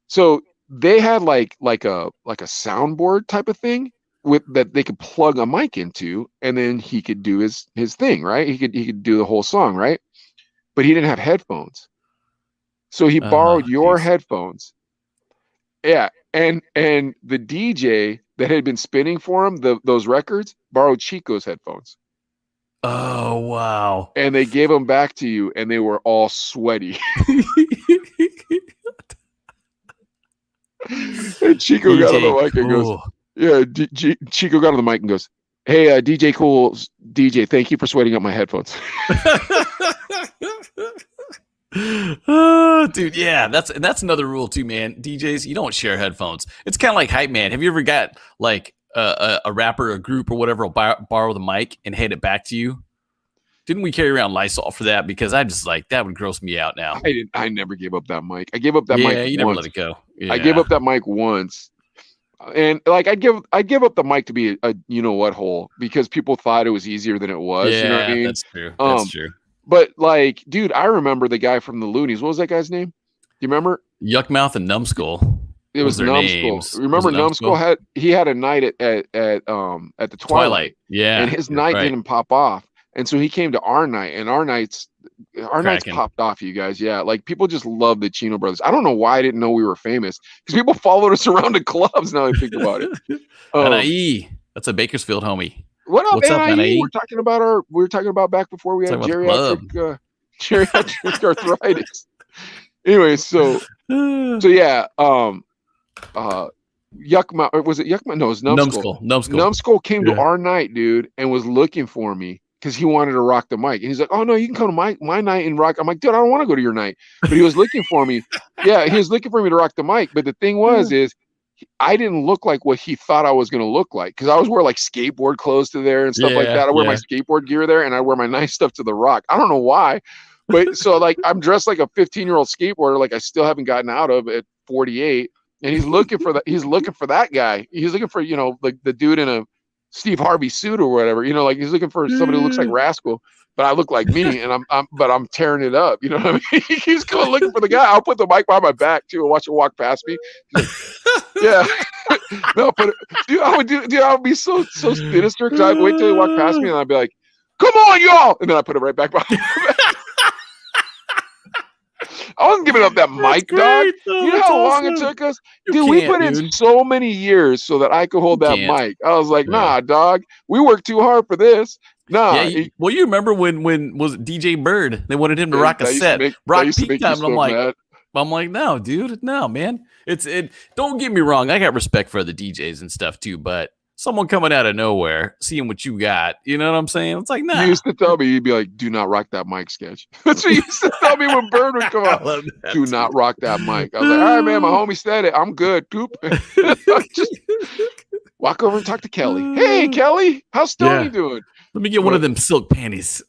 So they had like a soundboard type of thing with that they could plug a mic into, and then he could do his thing, right? He could do the whole song, right? But he didn't have headphones. So he borrowed your headphones. Yeah. And the DJ that had been spinning for him those records borrowed Chico's headphones. Oh, wow. And they gave them back to you, and they were all sweaty. And Chico got on the mic and goes, Chico got on the mic and goes, hey, DJ Kool, DJ, thank you for sweating up my headphones. Dude, yeah, that's another rule too, man. DJs, you don't share headphones. It's kind of like hype man. Have you ever got like a rapper, a group or whatever will borrow the mic and hand it back to you? Didn't we carry around Lysol for that? Because I just like that would gross me out now. I never gave up that mic. I gave up that mic. Yeah, you never let it go. Yeah. I gave up that mic once. And like I'd give up the mic to be a you know what hole because people thought it was easier than it was. Yeah, you know what I mean? That's true. That's true. But like, dude, I remember the guy from the Loonies. What was that guy's name? Do you remember? Yuckmouth and Numbskull. It was Numbskull. Remember Numbskull had a night at the Twilight. Yeah. And his night didn't pop off. And so he came to our night, and our nights popped off, you guys. Yeah. Like people just love the Chino brothers. I don't know why I didn't know we were famous because people followed us around to clubs now I think about it. Adlai. That's a Bakersfield homie. What's up, NIE? We were talking about back before we had geriatric arthritis. Anyway, so yeah, Yuckmouth, was it Yuckmouth? No, it was Numbskull. Numbskull came to our night, dude, and was looking for me because he wanted to rock the mic. And he's like, oh no, you can come to my night and rock. I'm like, dude, I don't want to go to your night. But he was looking for me. Yeah, he was looking for me to rock the mic. But the thing was I didn't look like what he thought I was going to look like because I was wearing like skateboard clothes to there and stuff like that. I wear my skateboard gear there and I wear my nice stuff to the rock. I don't know why, but so like I'm dressed like a 15-year-old skateboarder, like I still haven't gotten out of at 48. And he's looking for that. He's looking for that guy. He's looking for, like the dude in a Steve Harvey suit or whatever, like he's looking for somebody who looks like Rascal, but I look like me and I'm tearing it up. You know what I mean? He's going looking for the guy. I'll put the mic behind my back too and watch him walk past me. Yeah. No, but dude, I would be so sinister because I'd wait till he walked past me and I'd be like, come on, y'all. And then I put it right back behind my back. I wasn't giving up that mic, dog. You know how long it took us? We put in so many years so that I could hold that mic. I was like, nah, dog. We worked too hard for this. Nah. Yeah, well, you remember when was it DJ Bird? They wanted him to rock a set. Rock peak time. And I'm like, no, dude. No, man. Don't get me wrong. I got respect for the DJs and stuff too, but someone coming out of nowhere, seeing what you got, you know what I'm saying? It's like, nah. You used to tell me, you'd be like, do not rock that mic, Sketch. That's what you used to tell me when Bird would come out. Do not rock that mic. I was like, all right, man, my homie said it. I'm good. Goop. Just walk over and talk to Kelly. Hey, Kelly, how's Stoney doing? Let me get one of them silk panties.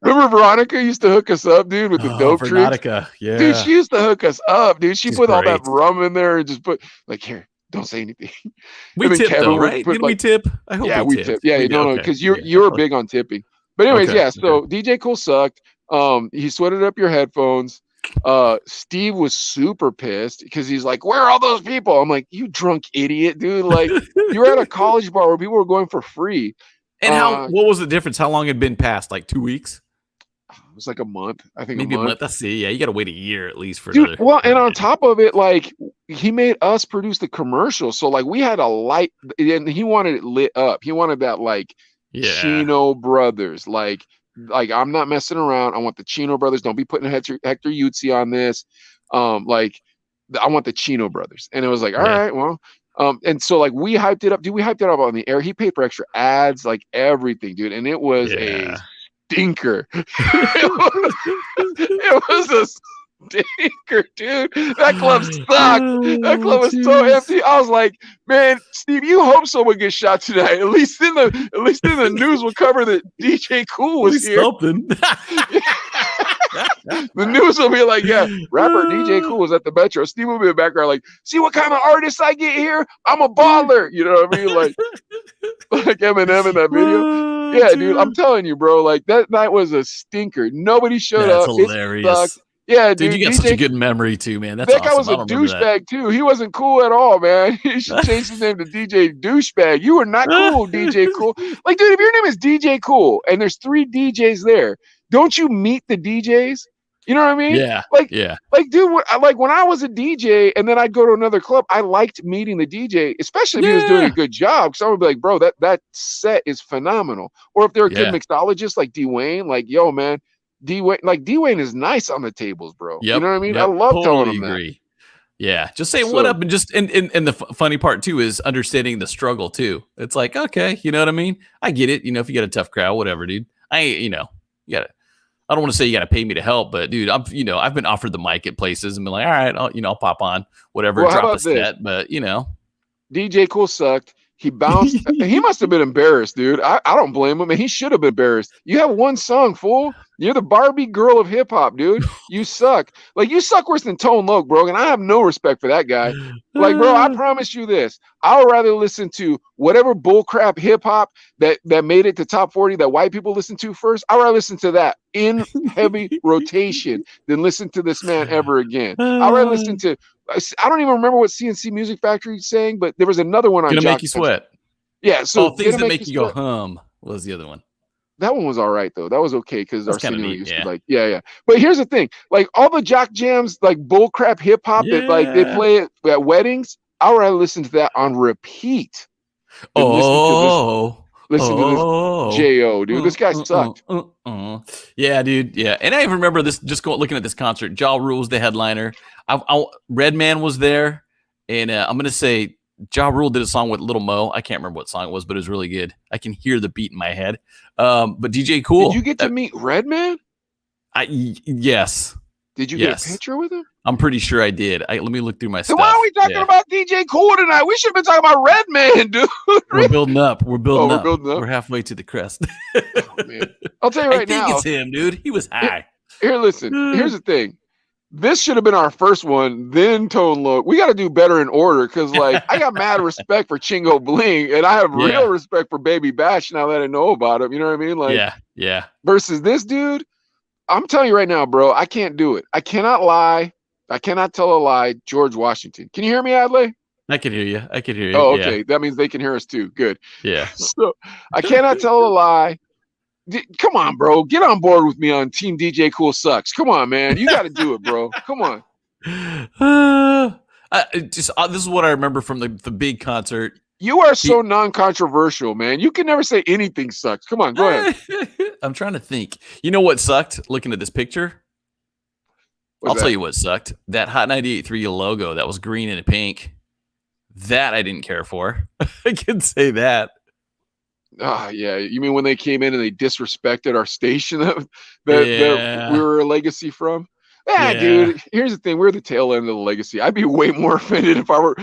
Remember Veronica used to hook us up, dude, with the dope tricks? Veronica. Yeah. Dude, she used to hook us up, dude. She She's put all that great. rum in there and just put like, here, don't say anything. We And then tipped Kevin though, would right? put Didn't we like, tip? I hope yeah, we we tipped. tip. Yeah, We did? no, Okay. because Yeah. you're big on tipping. But anyways, Okay. yeah. So DJ Kool sucked. He sweated up your headphones. Steve was super pissed because he's like, "Where are all those people?" I'm like, "You drunk idiot, dude! Like, you were at a college bar where people were going for free." And what was the difference? How long had been past? Like 2 weeks? It was like a month. I think Maybe a month. I see. Yeah, you got to wait a year at least for Dude, another. well, and on top of it, like he made us produce the commercial, so like we had a light, and he wanted it lit up. He wanted that like Chino brothers, like I'm not messing around. I want the Chino brothers. Don't be putting Hector Yutzi on this. Like I want the Chino brothers, and it was like, all right, well, and so like we hyped it up, dude. We hyped it up on the air. He paid for extra ads, like everything, dude, and it was a stinker. It was a stinker, dude. That club sucked. That club was so empty. I was like, man, Steve, you hope someone gets shot tonight. At least in the news will cover that DJ Kool was here. Something. The news will be like, yeah, rapper DJ Kool was at the Metro. Steve will be in the background like, see what kind of artist I get here? I'm a baller. You know what I mean? Like Eminem in that video. Yeah, dude, I'm telling you, bro. Like that night was a stinker. Nobody showed up. That's hilarious. It sucked. Yeah, dude, you got such a good memory too, man. That's that awesome. guy was a douchebag too. He wasn't cool at all, man. He should change his name to DJ Douchebag. You were not cool, DJ Kool. Like, dude, if your name is DJ Kool and there's 3 DJs there, don't you meet the DJs? You know what I mean? Yeah. Like, yeah. Like, dude, like when I was a DJ and then I'd go to another club, I liked meeting the DJ, especially if he was doing a good job. So I would be like, bro, that set is phenomenal. Or if they're a good mixologist like D-Wayne, like, yo, man, D-Wayne is nice on the tables, bro. You know what I mean? I love telling him that. Yeah, just say what up, and just and the funny part too is understanding the struggle too. It's like, okay, you know what I mean? I get it. You know, if you got a tough crowd, whatever, dude. You gotta. I don't want to say you got to pay me to help, but dude, I've been offered the mic at places and been like, all right, I'll pop on, whatever, drop a set, but DJ Kool sucked. He bounced. He must have been embarrassed, dude. I don't blame him, and he should have been embarrassed. You have one song, fool. You're the Barbie girl of hip hop, dude. You suck. Like, you suck worse than Tone Loc, bro. And I have no respect for that guy. Like, bro, I promise you this. I would rather listen to whatever bullcrap hip hop that made it to top 40 that white people listen to first. I would rather listen to that in heavy rotation than listen to this man ever again. I would rather listen to. I don't even remember what CNC Music Factory sang, but there was another one on. Gonna Make You Sweat. Yeah, so things that make you go hum was the other one. That one was all right though. That was okay because Arsenio used to like, yeah. But here's the thing: like all the jock jams, like bullcrap hip hop that like they play at weddings, I would rather listen to that on repeat. Listen to this Jo, dude. This guy sucked. Yeah, dude. Yeah, and I even remember this. Just looking at this concert. Ja Rule was the headliner. Redman was there, and I'm gonna say Ja Rule did a song with Lil Mo. I can't remember what song it was, but it was really good. I can hear the beat in my head. But DJ Kool. Did you get to meet Redman? Yes. Did you get a picture with him? I'm pretty sure I did. Let me look through my stuff. So why are we talking about DJ Kool tonight? We should have been talking about Redman, dude. We're building up. We're building up. We're halfway to the crest. Oh, man. I'll tell you right now. I think it's him, dude. He was high. Here, listen. Here's the thing. This should have been our first one, then Tone Loc. We got to do better in order because, like, I got mad respect for Chingo Bling, and I have real respect for Baby Bash now that I know about him. You know what I mean? Like, yeah. Versus this dude, I'm telling you right now, bro, I can't do it. I cannot lie. I cannot tell a lie. George Washington. Can you hear me, Adlai? I can hear you. Oh, okay. Yeah. That means they can hear us too. Good. Yeah. So I cannot tell a lie. Come on, bro. Get on board with me on Team DJ Kool sucks. Come on, man. You got to do it, bro. Come on. This is what I remember from the big concert. You are so non-controversial, man. You can never say anything sucks. Come on, go ahead. I'm trying to think. You know what sucked? Looking at this picture. I'll tell you what sucked. That Hot 98.3 logo that was green and pink. That I didn't care for. I can say that. Ah, yeah. You mean when they came in and they disrespected our station that we were a legacy from? Yeah, dude. Here's the thing: we're the tail end of the legacy. I'd be way more offended if I were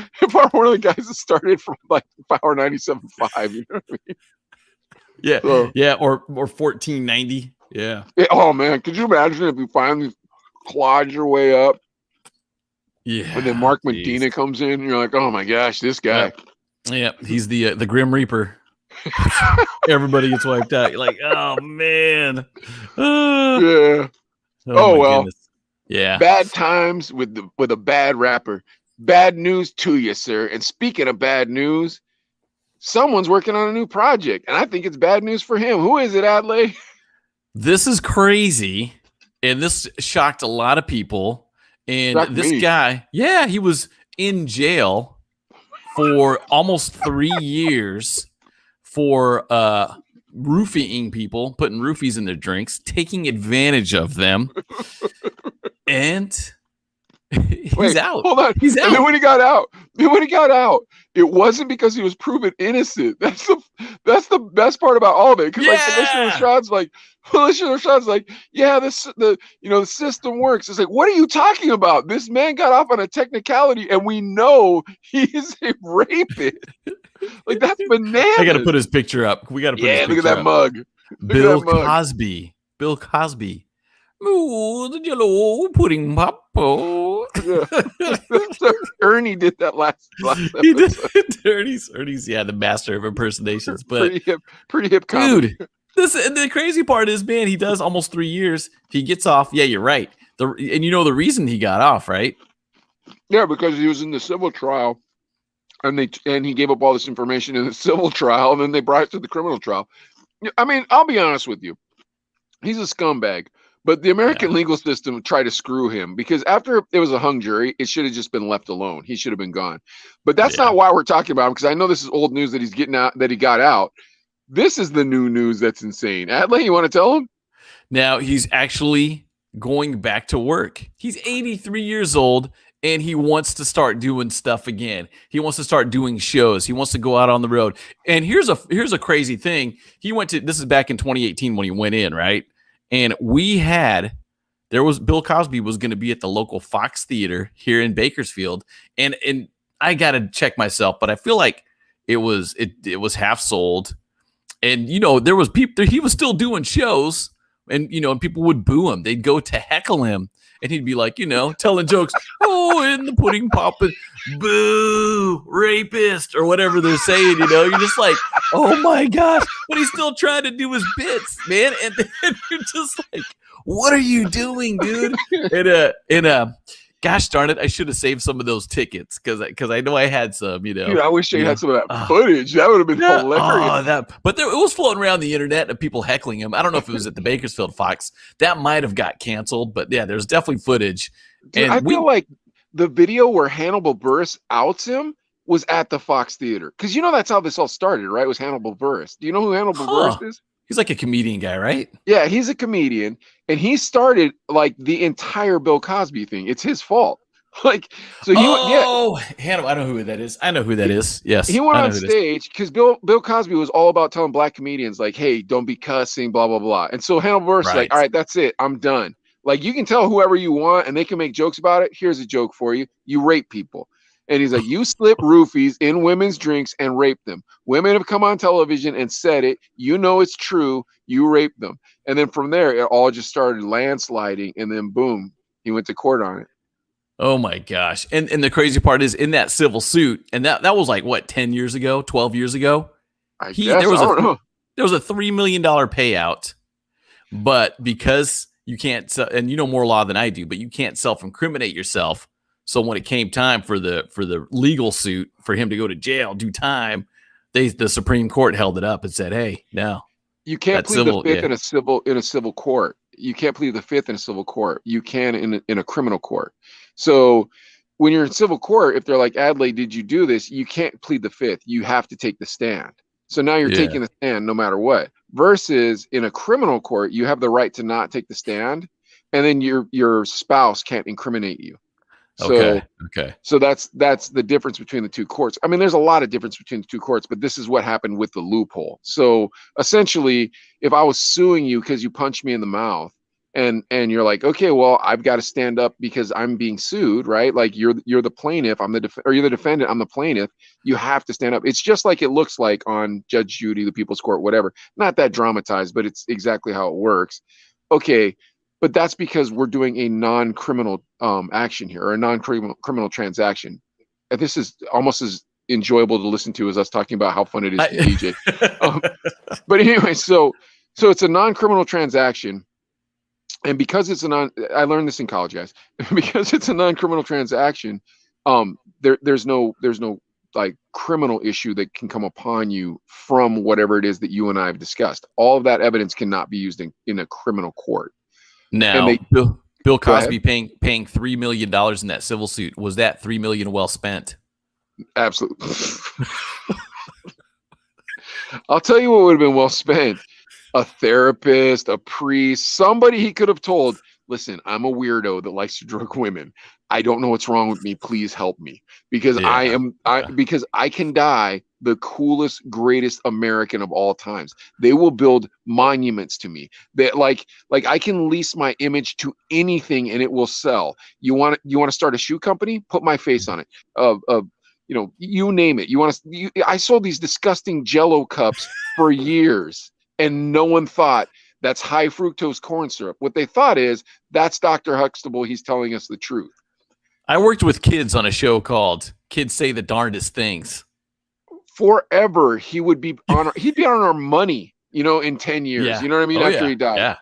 one of the guys that started from like Power 97.5. You know what I mean? Yeah, so, yeah, or 1490. Yeah. Oh man, could you imagine if you finally clawed your way up, Yeah. and then Mark geez. Medina comes in, and you're like, oh my gosh, this guy. Yep. He's the Grim Reaper. Everybody gets wiped out. You're like, oh man. Yeah. Oh my well. goodness. Yeah. Bad times with a bad rapper. Bad news to you, sir. And speaking of bad news, someone's working on a new project, and I think it's bad news for him. Who is it, Adlai? This is crazy, and this shocked a lot of people. And Shocked this me. guy, he was in jail for almost 3 years for roofing people, putting roofies in their drinks, taking advantage of them, and he's out. Hold on. He's out. And then when he got out, it wasn't because he was proven innocent. That's the best part about all of it. Because like Felicia Rashad's like, yeah, the system works. It's like, what are you talking about? This man got off on a technicality, and we know he is a rapist. Like, that's bananas. I got to put his picture up. We got to put his picture look at that up. mug. Bill Cosby. Bill Cosby. Ooh, the yellow pudding pop. Yeah. Ernie did that last episode. He did. Ernie's, the master of impersonations. But pretty hip comedy. dude, the crazy part is, man, he does almost 3 years. He gets off. Yeah, you're right. And you know the reason he got off, right? Yeah, because he was in the civil trial, and he gave up all this information in the civil trial, and then they brought it to the criminal trial. I mean, I'll be honest with you. He's a scumbag. But the American legal system tried to screw him, because after it was a hung jury, it should have just been left alone. He should have been gone. But that's not why we're talking about him, because I know this is old news that he's getting out, that he got out. This is the new news that's insane. Adlai, you want to tell him? Now he's actually going back to work. He's 83 years old, and he wants to start doing stuff again. He wants to start doing shows. He wants to go out on the road. And here's a crazy thing. This is back in 2018 when he went in, right? And Bill Cosby was going to be at the local Fox Theater here in Bakersfield. And I got to check myself, but I feel like it was half sold. And, there was people, he was still doing shows, and, and people would boo him. They'd go to heckle him, and he'd be like, telling jokes. Oh, in the pudding popping, boo, rapist, or whatever they're saying, you're just like, oh my gosh, but he's still trying to do his bits, man. And you're just like, what are you doing, dude? And gosh darn it, I should have saved some of those tickets, because I know I had some, Dude, I wish you had some of that footage. That would have been hilarious. But it was floating around the internet of people heckling him. I don't know if it was at the Bakersfield Fox. That might have got canceled, but yeah, there's definitely footage. Dude, I feel like the video where Hannibal Buress outs him was at the Fox Theater. Because that's how this all started, right? It was Hannibal Buress. Do you know who Hannibal Buress is? He's like a comedian guy, right? Yeah, he's a comedian, and he started like the entire Bill Cosby thing. It's his fault. Hannibal, I know who that is. I know who that is. Yes. He went on stage because Bill Cosby was all about telling black comedians, like, hey, don't be cussing, blah, blah, blah. And so Hannibal Buress like, all right, that's it. I'm done. Like, you can tell whoever you want, and they can make jokes about it. Here's a joke for you. You rape people. And he's like, you slip roofies in women's drinks and rape them. Women have come on television and said it. It's true. You raped them. And then from there, it all just started landsliding. And then boom, he went to court on it. Oh my gosh. And the crazy part is, in that civil suit, and that was like, what, 10 years ago, 12 years ago? There was a $3 million payout. But because you can't, and you know more law than I do, but you can't self-incriminate yourself. So when it came time for the legal suit for him to go to jail, do time, the Supreme Court held it up and said, "Hey, no, you can't plead the fifth in a civil court. You can't plead the fifth in a civil court. You can in a criminal court. So when you're in civil court, if they're like, Adlai, did you do this? You can't plead the fifth. You have to take the stand. So now you're taking the stand no matter what. Versus in a criminal court, you have the right to not take the stand, and then your spouse can't incriminate you. So that's the difference between the two courts. I mean, there's a lot of difference between the two courts, but this is what happened with the loophole. So essentially, if I was suing you because you punched me in the mouth, and you're like, okay, well, I've got to stand up because I'm being sued, right? Like you're the plaintiff, or you're the defendant, I'm the plaintiff. You have to stand up. It's just like it looks like on Judge Judy, the People's Court, whatever. Not that dramatized, but it's exactly how it works. Okay, but that's because we're doing a non-criminal action here, or a non-criminal transaction. And this is almost as enjoyable to listen to as us talking about how fun it is to DJ. But anyway, so it's a non-criminal transaction. And because it's I learned this in college, guys. Because it's a non-criminal transaction, there's no like criminal issue that can come upon you from whatever it is that you and I have discussed. All of that evidence cannot be used in a criminal court. Now, Bill Cosby paying $3 million in that civil suit, was that $3 million well spent? Absolutely. I'll tell you what would have been well spent. A therapist, a priest, somebody he could have told, listen, I'm a weirdo that likes to drug women. I don't know what's wrong with me. Please help me. Because because I can die the coolest, greatest American of all times. They will build monuments to me. That like I can lease my image to anything and it will sell. You want to start a shoe company? Put my face on it. You name it. I sold these disgusting Jell-O cups for years. And no one thought that's high fructose corn syrup. What they thought is that's Dr. Huxtable. He's telling us the truth. I worked with kids on a show called Kids Say the Darndest Things. Forever, he'd be on our money, in 10 years. Yeah. You know what I mean? After he died. Yeah.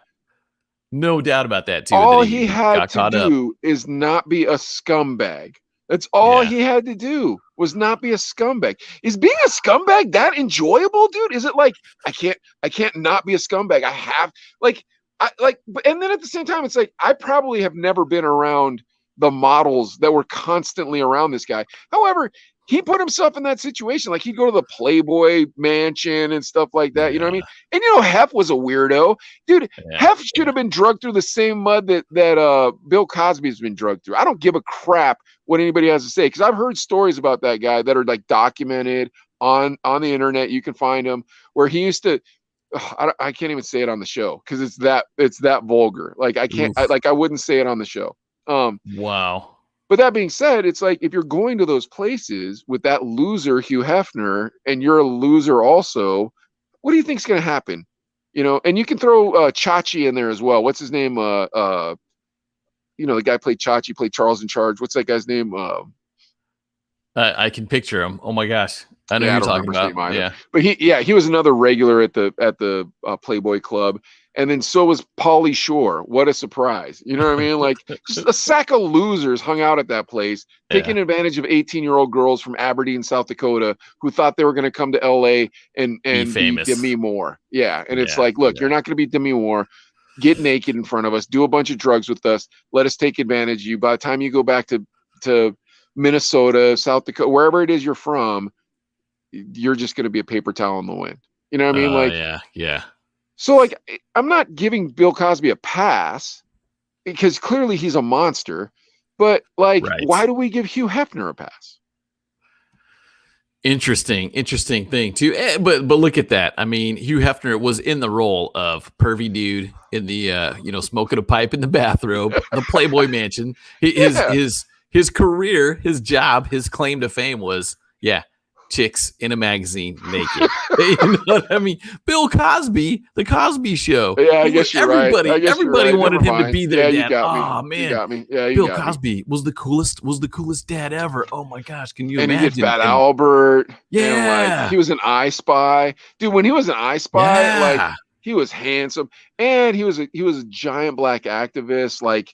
No doubt about that, too. All he had to do is not be a scumbag. That's all he had to do, was not be a scumbag. Is being a scumbag that enjoyable, dude? Is it like I can't not be a scumbag? I have and then at the same time, it's like I probably have never been around the models that were constantly around this guy. However, he put himself in that situation. Like he'd go to the Playboy mansion and stuff like that. You know what I mean? And Hef was a weirdo, dude. Hef should have been drugged through the same mud that Bill Cosby's been drugged through. I don't give a crap what anybody has to say, because I've heard stories about that guy that are like documented on the internet. You can find them where he used to. I can't even say it on the show because it's that vulgar. Like I can't. I wouldn't say it on the show. Wow. But that being said, it's like if you're going to those places with that loser Hugh Hefner and you're a loser also, what do you think's going to happen? And you can throw Chachi in there as well. What's his name? The guy played Chachi, played Charles in Charge. What's that guy's name? I can picture him. Oh my gosh. I know who you're talking about. Yeah. But he was another regular at the Playboy Club. And then so was Pauly Shore. What a surprise. You know what I mean? Like just a sack of losers hung out at that place, taking advantage of 18-year-old girls from Aberdeen, South Dakota, who thought they were going to come to LA and be Demi Moore. Yeah. And it's like, look, you're not going to be Demi Moore. Get naked in front of us, do a bunch of drugs with us. Let us take advantage of you. By the time you go back to Minnesota, South Dakota, wherever it is you're from, you're just going to be a paper towel in the wind. You know what I mean? Yeah. So like, I'm not giving Bill Cosby a pass because clearly he's a monster, but like, why do we give Hugh Hefner a pass? Interesting thing too. But look at that. I mean, Hugh Hefner was in the role of pervy dude in the smoking a pipe in the bathrobe, the Playboy mansion. His career, his job, his claim to fame was chicks in a magazine naked. You know what I mean? Bill Cosby, the Cosby Show. Yeah, I guess you're right. Everybody wanted him to be their dad. You got me. Oh man, you got me. Yeah, Bill Cosby was the coolest dad ever. Oh my gosh, can you imagine? And he did Fat Albert. Yeah, he was an I Spy, dude. When he was an I Spy, like he was handsome, and he was a giant black activist. Like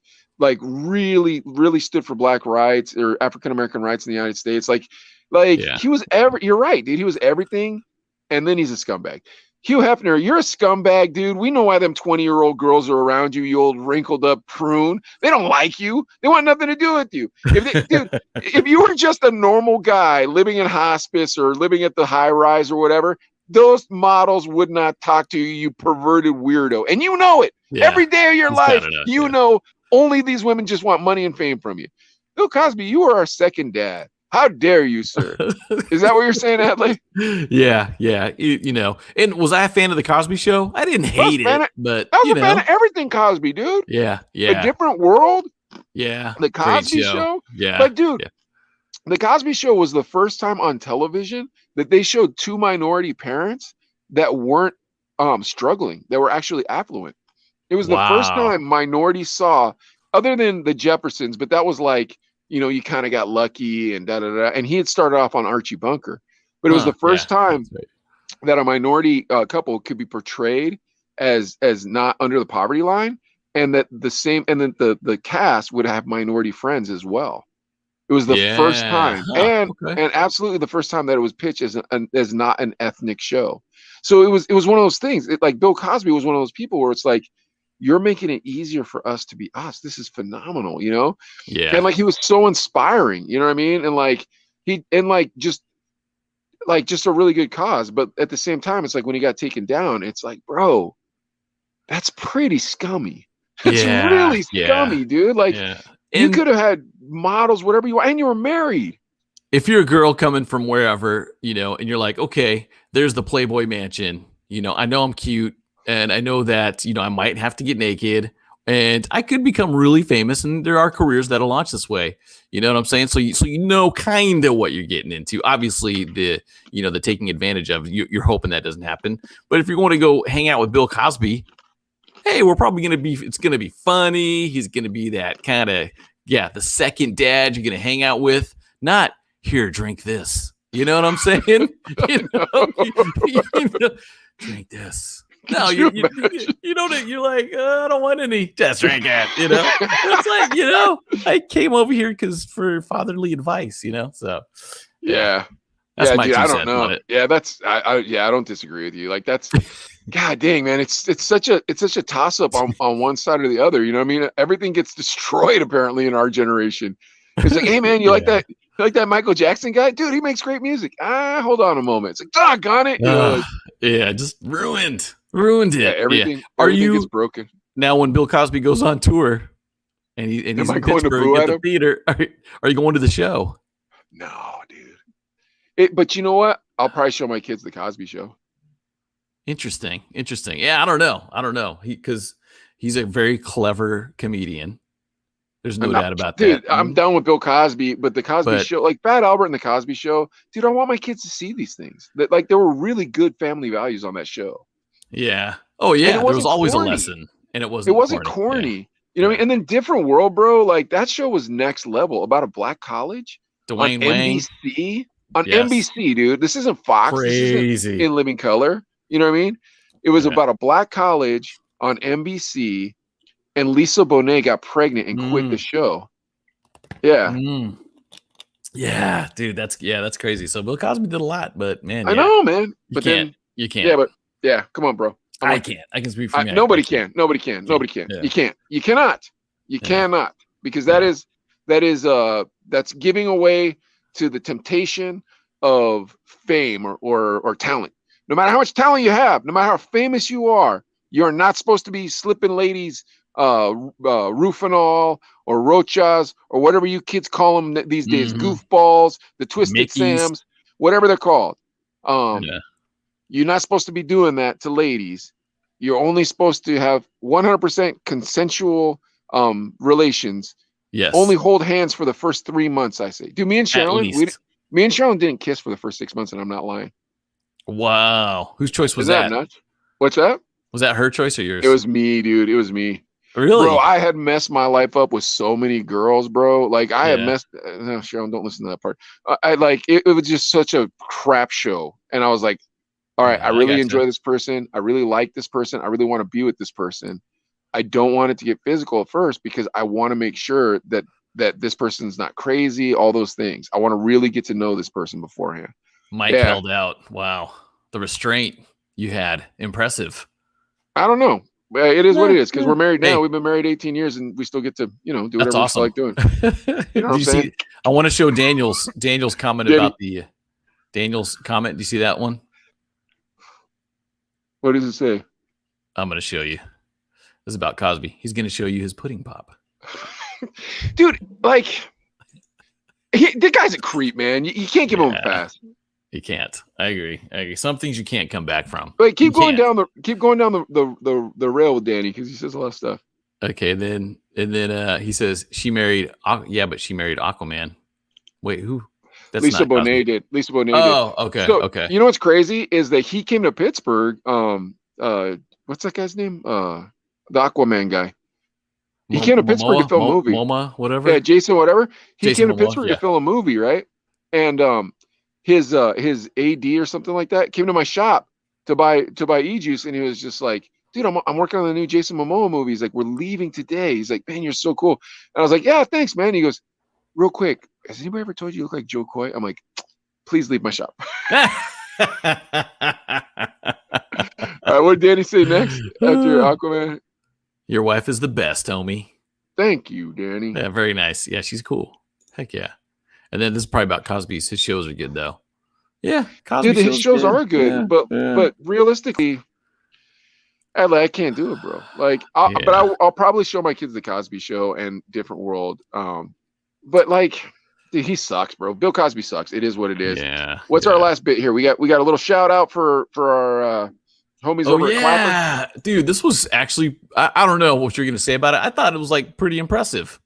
really, really stood for black rights or African American rights in the United States. He was you're right, dude. He was everything. And then he's a scumbag. Hugh Hefner, you're a scumbag, dude. We know why them 20-year-old girls are around you, you old wrinkled up prune. They don't like you. They want nothing to do with you. If you were just a normal guy living in hospice or living at the high rise or whatever, those models would not talk to you, you perverted weirdo. And you know it. Every day of your life, know only these women just want money and fame from you. Bill Cosby, you are our second dad. How dare you, sir? Is that what you're saying, Adlai? Yeah. You know, and was I a fan of the Cosby Show? I didn't hate it, but I was you a fan know, of everything Cosby, dude. yeah, A Different World, yeah. the Great Cosby Show. Yeah, Like, dude, the Cosby Show was the first time on television that they showed two minority parents that weren't struggling, that were actually affluent. It was the first wow. time minorities saw, other than the Jeffersons, but that was like, you kind of got lucky and da da da. And he had started off on Archie Bunker, but it was the first time That's right. that a minority couple could be portrayed as not under the poverty line, and that and then the cast would have minority friends as well. It was the first Yeah. time, Huh, and okay. absolutely the first time that it was pitched as not an ethnic show. So it was one of those things. Like Bill Cosby was one of those people where it's like, you're making it easier for us to be us. This is phenomenal, Yeah. And like he was so inspiring, you know what I mean? And like just a really good cause. But at the same time, it's like when he got taken down, it's like, bro, that's pretty scummy. It's really scummy, dude. Like you could have had models, whatever you want, and you were married. If you're a girl coming from wherever, and you're like, okay, there's the Playboy Mansion. I know I'm cute, and I know that, I might have to get naked, and I could become really famous, and there are careers that'll launch this way. You know what I'm saying? So you know kind of what you're getting into. Obviously, the taking advantage of, you're hoping that doesn't happen. But if you're going to go hang out with Bill Cosby, hey, we're probably it's going to be funny. He's going to be that kind of, the second dad you're going to hang out with, not, here, drink this. You know what I'm saying? Drink this. No, you don't. You're like, I don't want any. Just drink it. It's like, I came over here for fatherly advice. So that's my dude, 2 I don't cents know. on it. Yeah, I don't disagree with you. Like that's, God dang, man, it's such a toss up on one side or the other. You know what I mean? Everything gets destroyed apparently in our generation. It's like, hey man, you like that? You like that Michael Jackson guy? Dude, he makes great music. Hold on a moment. It's like, doggone it. Just ruined it. Yeah, everything gets broken. Now, when Bill Cosby goes on tour and he's in Pittsburgh at the theater, are you going to the show? No, dude. But you know what? I'll probably show my kids the Cosby Show. Interesting. Yeah, I don't know. Because he's a very clever comedian. There's no doubt about that. Dude, I'm down with Bill Cosby, but the Cosby Show, like Fat Albert and the Cosby Show, dude, I want my kids to see these things. That like there were really good family values on that show. Yeah. Oh yeah. There was always a lesson, and it wasn't corny. Yeah. You know what I mean? And then Different World, bro. Like that show was next level about a black college. Dwayne Wayne. NBC. On NBC, dude. This isn't Fox. Crazy. This isn't In Living Color. You know what I mean? It was about a black college on NBC, and Lisa Bonet got pregnant and quit the show. Yeah. Yeah, dude, that's crazy. So Bill Cosby did a lot, but man, I know, man. But you can't. Yeah, but come on, bro. I can't. I can speak for me. Nobody can. Nobody can. Yeah. You can't. You cannot. You cannot, because that's giving away to the temptation of fame or talent. No matter how much talent you have, no matter how famous you are, you're not supposed to be slipping ladies Rufinol or Rochas or whatever you kids call them these days, goofballs, the Twisted Mickeys. Sams, whatever they're called. You're not supposed to be doing that to ladies. You're only supposed to have 100% consensual relations. Yes. Only hold hands for the first 3 months, I say. Dude, me and Sherilyn didn't kiss for the first 6 months, and I'm not lying. Wow. Whose choice was that? Nuts? What's that? Was that her choice or yours? It was me, dude. It was me. Really? Bro, I had messed my life up with so many girls, bro. Like I had messed. No, Sharon, don't listen to that part. It was just such a crap show, and I was like, all right, I really enjoy this person. I really like this person. I really want to be with this person. I don't want it to get physical at first because I want to make sure that this person's not crazy. All those things. I want to really get to know this person beforehand. Mike held out. Wow, the restraint you had, impressive. I don't know. It is what it is because we're married now. We've been married 18 years and we still get to, do whatever we feel like doing. You know what I'm saying? I want to show Daniel's comment about Daniel's comment. Do you see that one? What does it say? I'm going to show you. This is about Cosby. He's going to show you his pudding pop. Dude, like The guy's a creep, man. You can't give him a pass. You can't. I agree. Some things you can't come back from. But keep going down the rail with Danny because he says a lot of stuff. Okay, then he says she married. Yeah, but she married Aquaman. Wait, who? That's Lisa Bonet did. Lisa Bonet did. Oh, okay. So, okay. You know what's crazy is that he came to Pittsburgh. What's that guy's name? The Aquaman guy. He came to Pittsburgh to film a movie. MoMA, whatever. Yeah, Jason, whatever. He Jason came to Pittsburgh to film a movie, right? And his AD or something like that came to my shop to buy e-juice, and he was just like, dude, I'm working on the new Jason Momoa movie. He's like, we're leaving today. He's like, man, you're so cool. And I was like, yeah, thanks, man. He goes, real quick, has anybody ever told you look like Joe Coy? I'm like, please leave my shop. All right, what did Danny say next after Aquaman? Your wife is the best, homie. Thank you, Danny. Yeah, very nice. Yeah, she's cool. Heck yeah. And then this is probably about Cosby's. His shows are good though. Yeah, Cosby. Dude, his shows are good, but realistically, Adlai, I can't do it, bro. Like, I'll probably show my kids the Cosby Show and Different World. But like, dude, he sucks, bro. Bill Cosby sucks. It is what it is. Yeah. What's our last bit here? We got a little shout out for our homies over at Clapper. Dude, this was actually I don't know what you're gonna say about it. I thought it was like pretty impressive.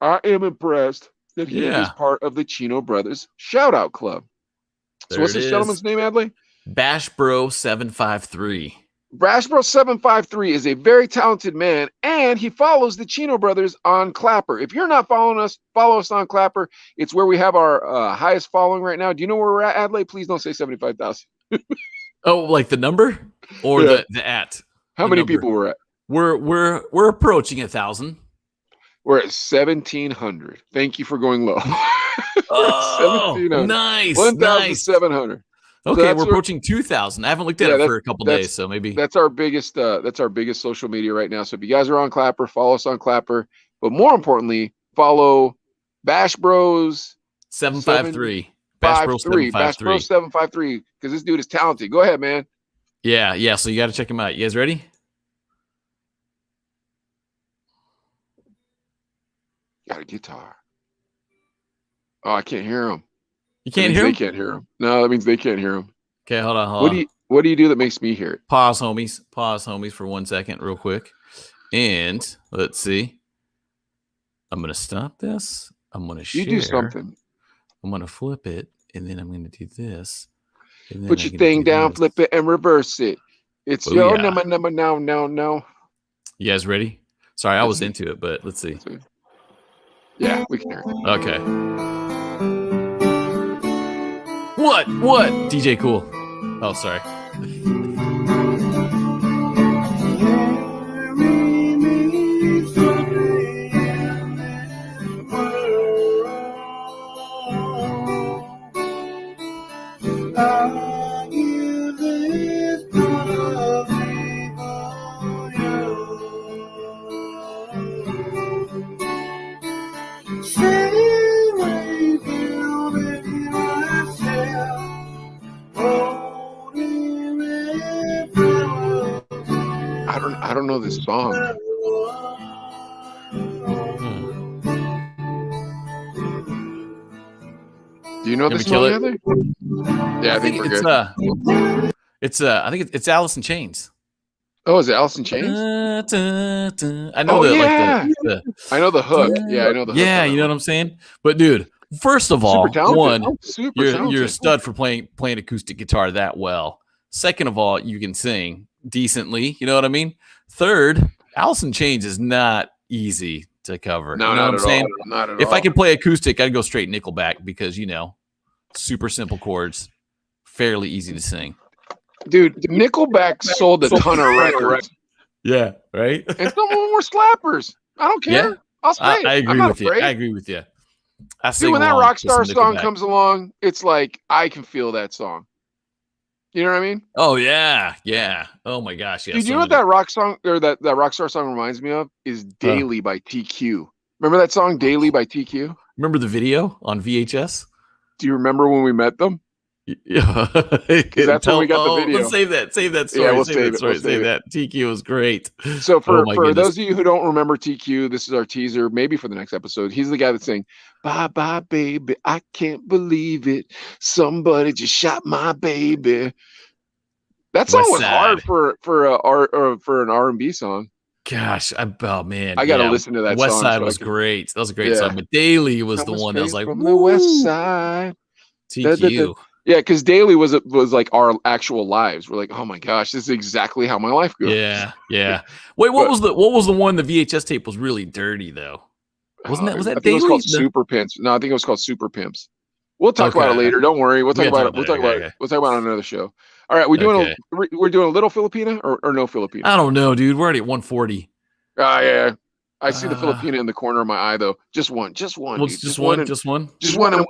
I am impressed that he is part of the Chino Brothers Shout Out Club. So what's this gentleman's name, Adlai? Bash Bro 753. Bash Bro 753 is a very talented man, and he follows the Chino Brothers on Clapper. If you're not following us, follow us on Clapper. It's where we have our highest following right now. Do you know where we're at, Adlai? Please don't say 75,000. Oh, like the number or the at? How many people we're at? We're approaching 1,000. We're at 1,700. Thank you for going low. Oh, nice. 1,700. Okay, so we're approaching 2,000. I haven't looked at it for a couple days, so maybe that's our biggest social media right now. So if you guys are on Clapper, follow us on Clapper. But more importantly, follow Bash Bros 753. Bash Bros 753. Bash Bros 753. Because this dude is talented. Go ahead, man. Yeah. So you got to check him out. You guys ready? Got a guitar. Oh, I can't hear him. You can't hear him? They can't hear him. No, that means they can't hear him. Okay, hold on. What do you do that makes me hear it? Pause, homies, for 1 second, real quick. And let's see. I'm gonna stop this. I'm gonna share. You do something. I'm gonna flip it, and then I'm gonna do this. And then put your thing down, flip it, and reverse it. It's your number now. You guys ready? Sorry, I was into it, but let's see. Yeah, we can hear it. Okay. What? DJ Kool. Oh, sorry. I don't know this song. Do you know this song, Heather? Yeah, I think we're good. I think it's Alice in Chains. Oh, is it Alice in Chains? I know I know the hook. Yeah, I know the hook. Yeah, you know what I'm saying? But dude, first of all, you're a stud for playing acoustic guitar that well. Second of all, you can sing decently. You know what I mean? Third, Alice in Chains is not easy to cover. No, you know not what I'm saying? Not at if all. I could play acoustic, I'd go straight Nickelback because, super simple chords, fairly easy to sing. Dude, Nickelback sold a ton of records. Yeah, right? And some of them were slappers. I don't care. Yeah. I'll say I agree with you. I agree with you. Dude, when that Rockstar song comes along, it's like I can feel that song. You know what I mean? Oh yeah. Oh my gosh, yeah. Dude, you know what that rock song or that Rockstar song reminds me of is "Daily" by TQ. Remember that song "Daily" by TQ? Remember the video on VHS? Do you remember when we met them? Yeah, that's when we got the video. Let's save that story. Yeah, we'll save save that it. story. We'll save Save that. TQ was great. So for goodness. those of you who don't remember TQ, this is our teaser, maybe for the next episode. He's the guy that's saying, "Bye bye, baby, I can't believe it. Somebody just shot my baby." That song was hard for an R&B song. Gosh, oh man, I gotta listen to that West song. Side was great. That was a great song. But Daily was the one that was like from the West Side. TQ. Yeah, because Daily was like our actual lives. We're like, oh my gosh, this is exactly how my life goes. Yeah. Wait, what was the one? The VHS tape was really dirty though. Was that I think Daily? it was called Super Pimps. No, I think it was called Super Pimps. We'll talk about it later. Don't worry. We'll talk about it. We'll talk about it on another show. All right, we're doing a little Filipina or no Filipina? I don't know, dude. We're already at 140. Yeah. I see the Filipina in the corner of my eye though. Just one. Well, Dude. just one. And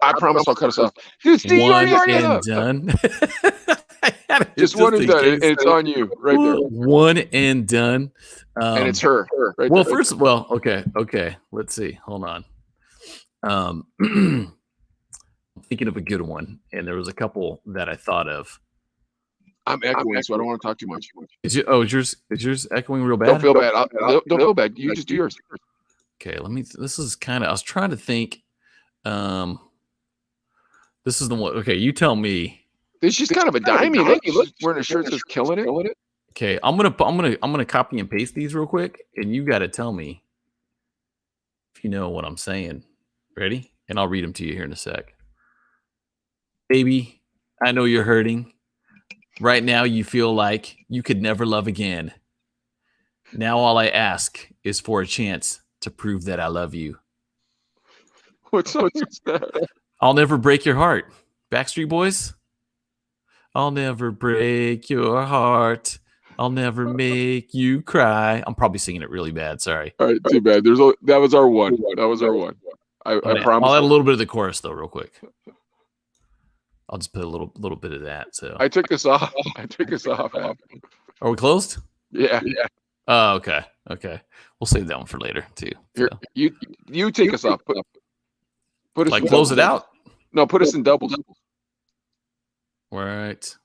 I promise I'll cut us off. Dude, Steve, one you already and done. Just one and done. And it's on you right there. One and done. And it's her. Right well, there. okay. Let's see. Hold on. I'm thinking of a good one, and there was a couple that I thought of. I'm echoing, so I don't want to talk too much. Is yours echoing real bad? Don't feel bad. Don't feel bad. You just do yours. Okay, this is kind of, I was trying to think. This is the one. Okay, you tell me. This is kind of a dimey. Look, he's wearing a shirt that's killing it. Okay, I'm gonna copy and paste these real quick, and you got to tell me if you know what I'm saying. Ready? And I'll read them to you here in a sec. Baby, I know you're hurting. Right now, you feel like you could never love again. Now, all I ask is for a chance to prove that I love you. What's that? I'll never break your heart. Backstreet Boys? I'll never break your heart. I'll never make you cry. I'm probably singing it really bad. Sorry. All right, too bad. That was our one. I promise. I'll add a little bit of the chorus, though, real quick. I'll just put a little bit of that. So I took us off. Are we closed? Yeah. Oh, okay. We'll save that one for later too. So. Here, you take us off. Put us like close it out. No, put us in doubles. All right.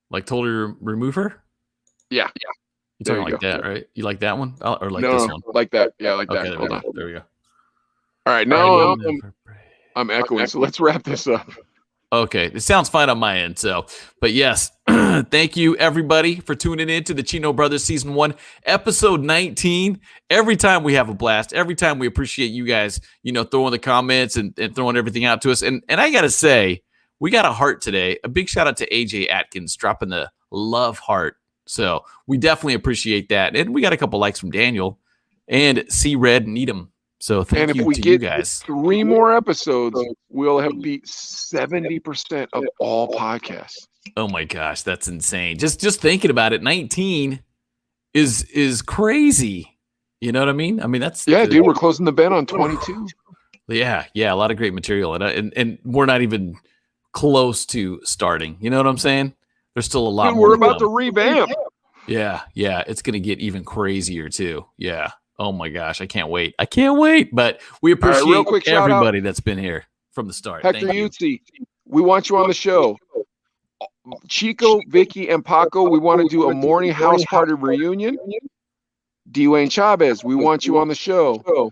Like totally remove her. Yeah. You talking like that, right? You like that one or like this one? Like that. Yeah, like okay, that. Hold on. There we go. All right, now I'm echoing. So let's wrap this up. Okay, it sounds fine on my end. So, but yes, thank you everybody for tuning in to the Chino Brothers Season 1, Episode 19. Every time we have a blast. Every time we appreciate you guys, throwing the comments and throwing everything out to us. And I got to say, we got a heart today. A big shout out to AJ Atkins dropping the love heart. So we definitely appreciate that. And we got a couple likes from Daniel and C Red Needham. So thank you to you guys. 3 more episodes, we'll have beat 70% of all podcasts. Oh my gosh, that's insane. Just thinking about it, 19 is crazy. You know what I mean? I mean, that's dude, we're closing the bet on 22. Yeah, a lot of great material, and we're not even close to starting. You know what I'm saying? There's still a lot more. We're about to revamp. Yeah, it's gonna get even crazier too. Yeah. Oh my gosh, I can't wait. But we appreciate everybody that's been here from the start. Hector Yutzi, we want you on the show. Chico, Vicky, and Paco, we want to do a morning house party reunion. Dwayne Chavez, we want you on the show.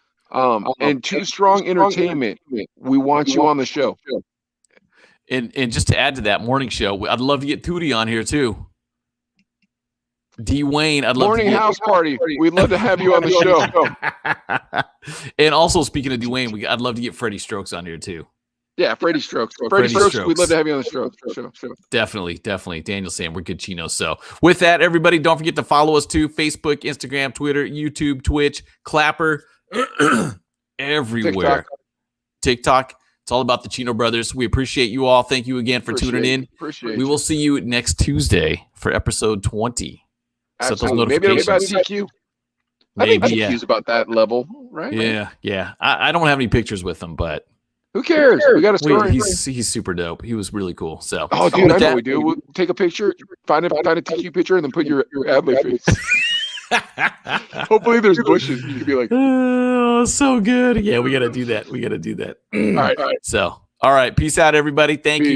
And Too Strong Entertainment, we want you on the show. And just to add to that morning show, I'd love to get Tootie on here too. Dwayne, I'd love morning house party. We'd love to have you on the show. And also, speaking of Dwayne, I'd love to get Freddie Strokes on here too. Yeah, Freddie Strokes. Freddie Strokes. We'd love to have you on the show. Definitely. Daniel's saying we're good Chinos. So with that, everybody, don't forget to follow us too. Facebook, Instagram, Twitter, YouTube, Twitch, Clapper, everywhere. TikTok. It's all about the Chino Brothers. We appreciate you all. Thank you again for tuning in. We will see you next Tuesday for episode 20. Set those notifications. Maybe about TQ. I think TQ's about that level, right? Yeah. I don't have any pictures with him, but who cares? We got a story. He's super dope. He was really cool. So, dude, I know we do. We'll take a picture, find a TQ picture, and then put your Adlai face. Hopefully, there's bushes. You could be like, oh, so good. Yeah, we got to do that. All right. So, all right. Peace out, everybody. Thank you.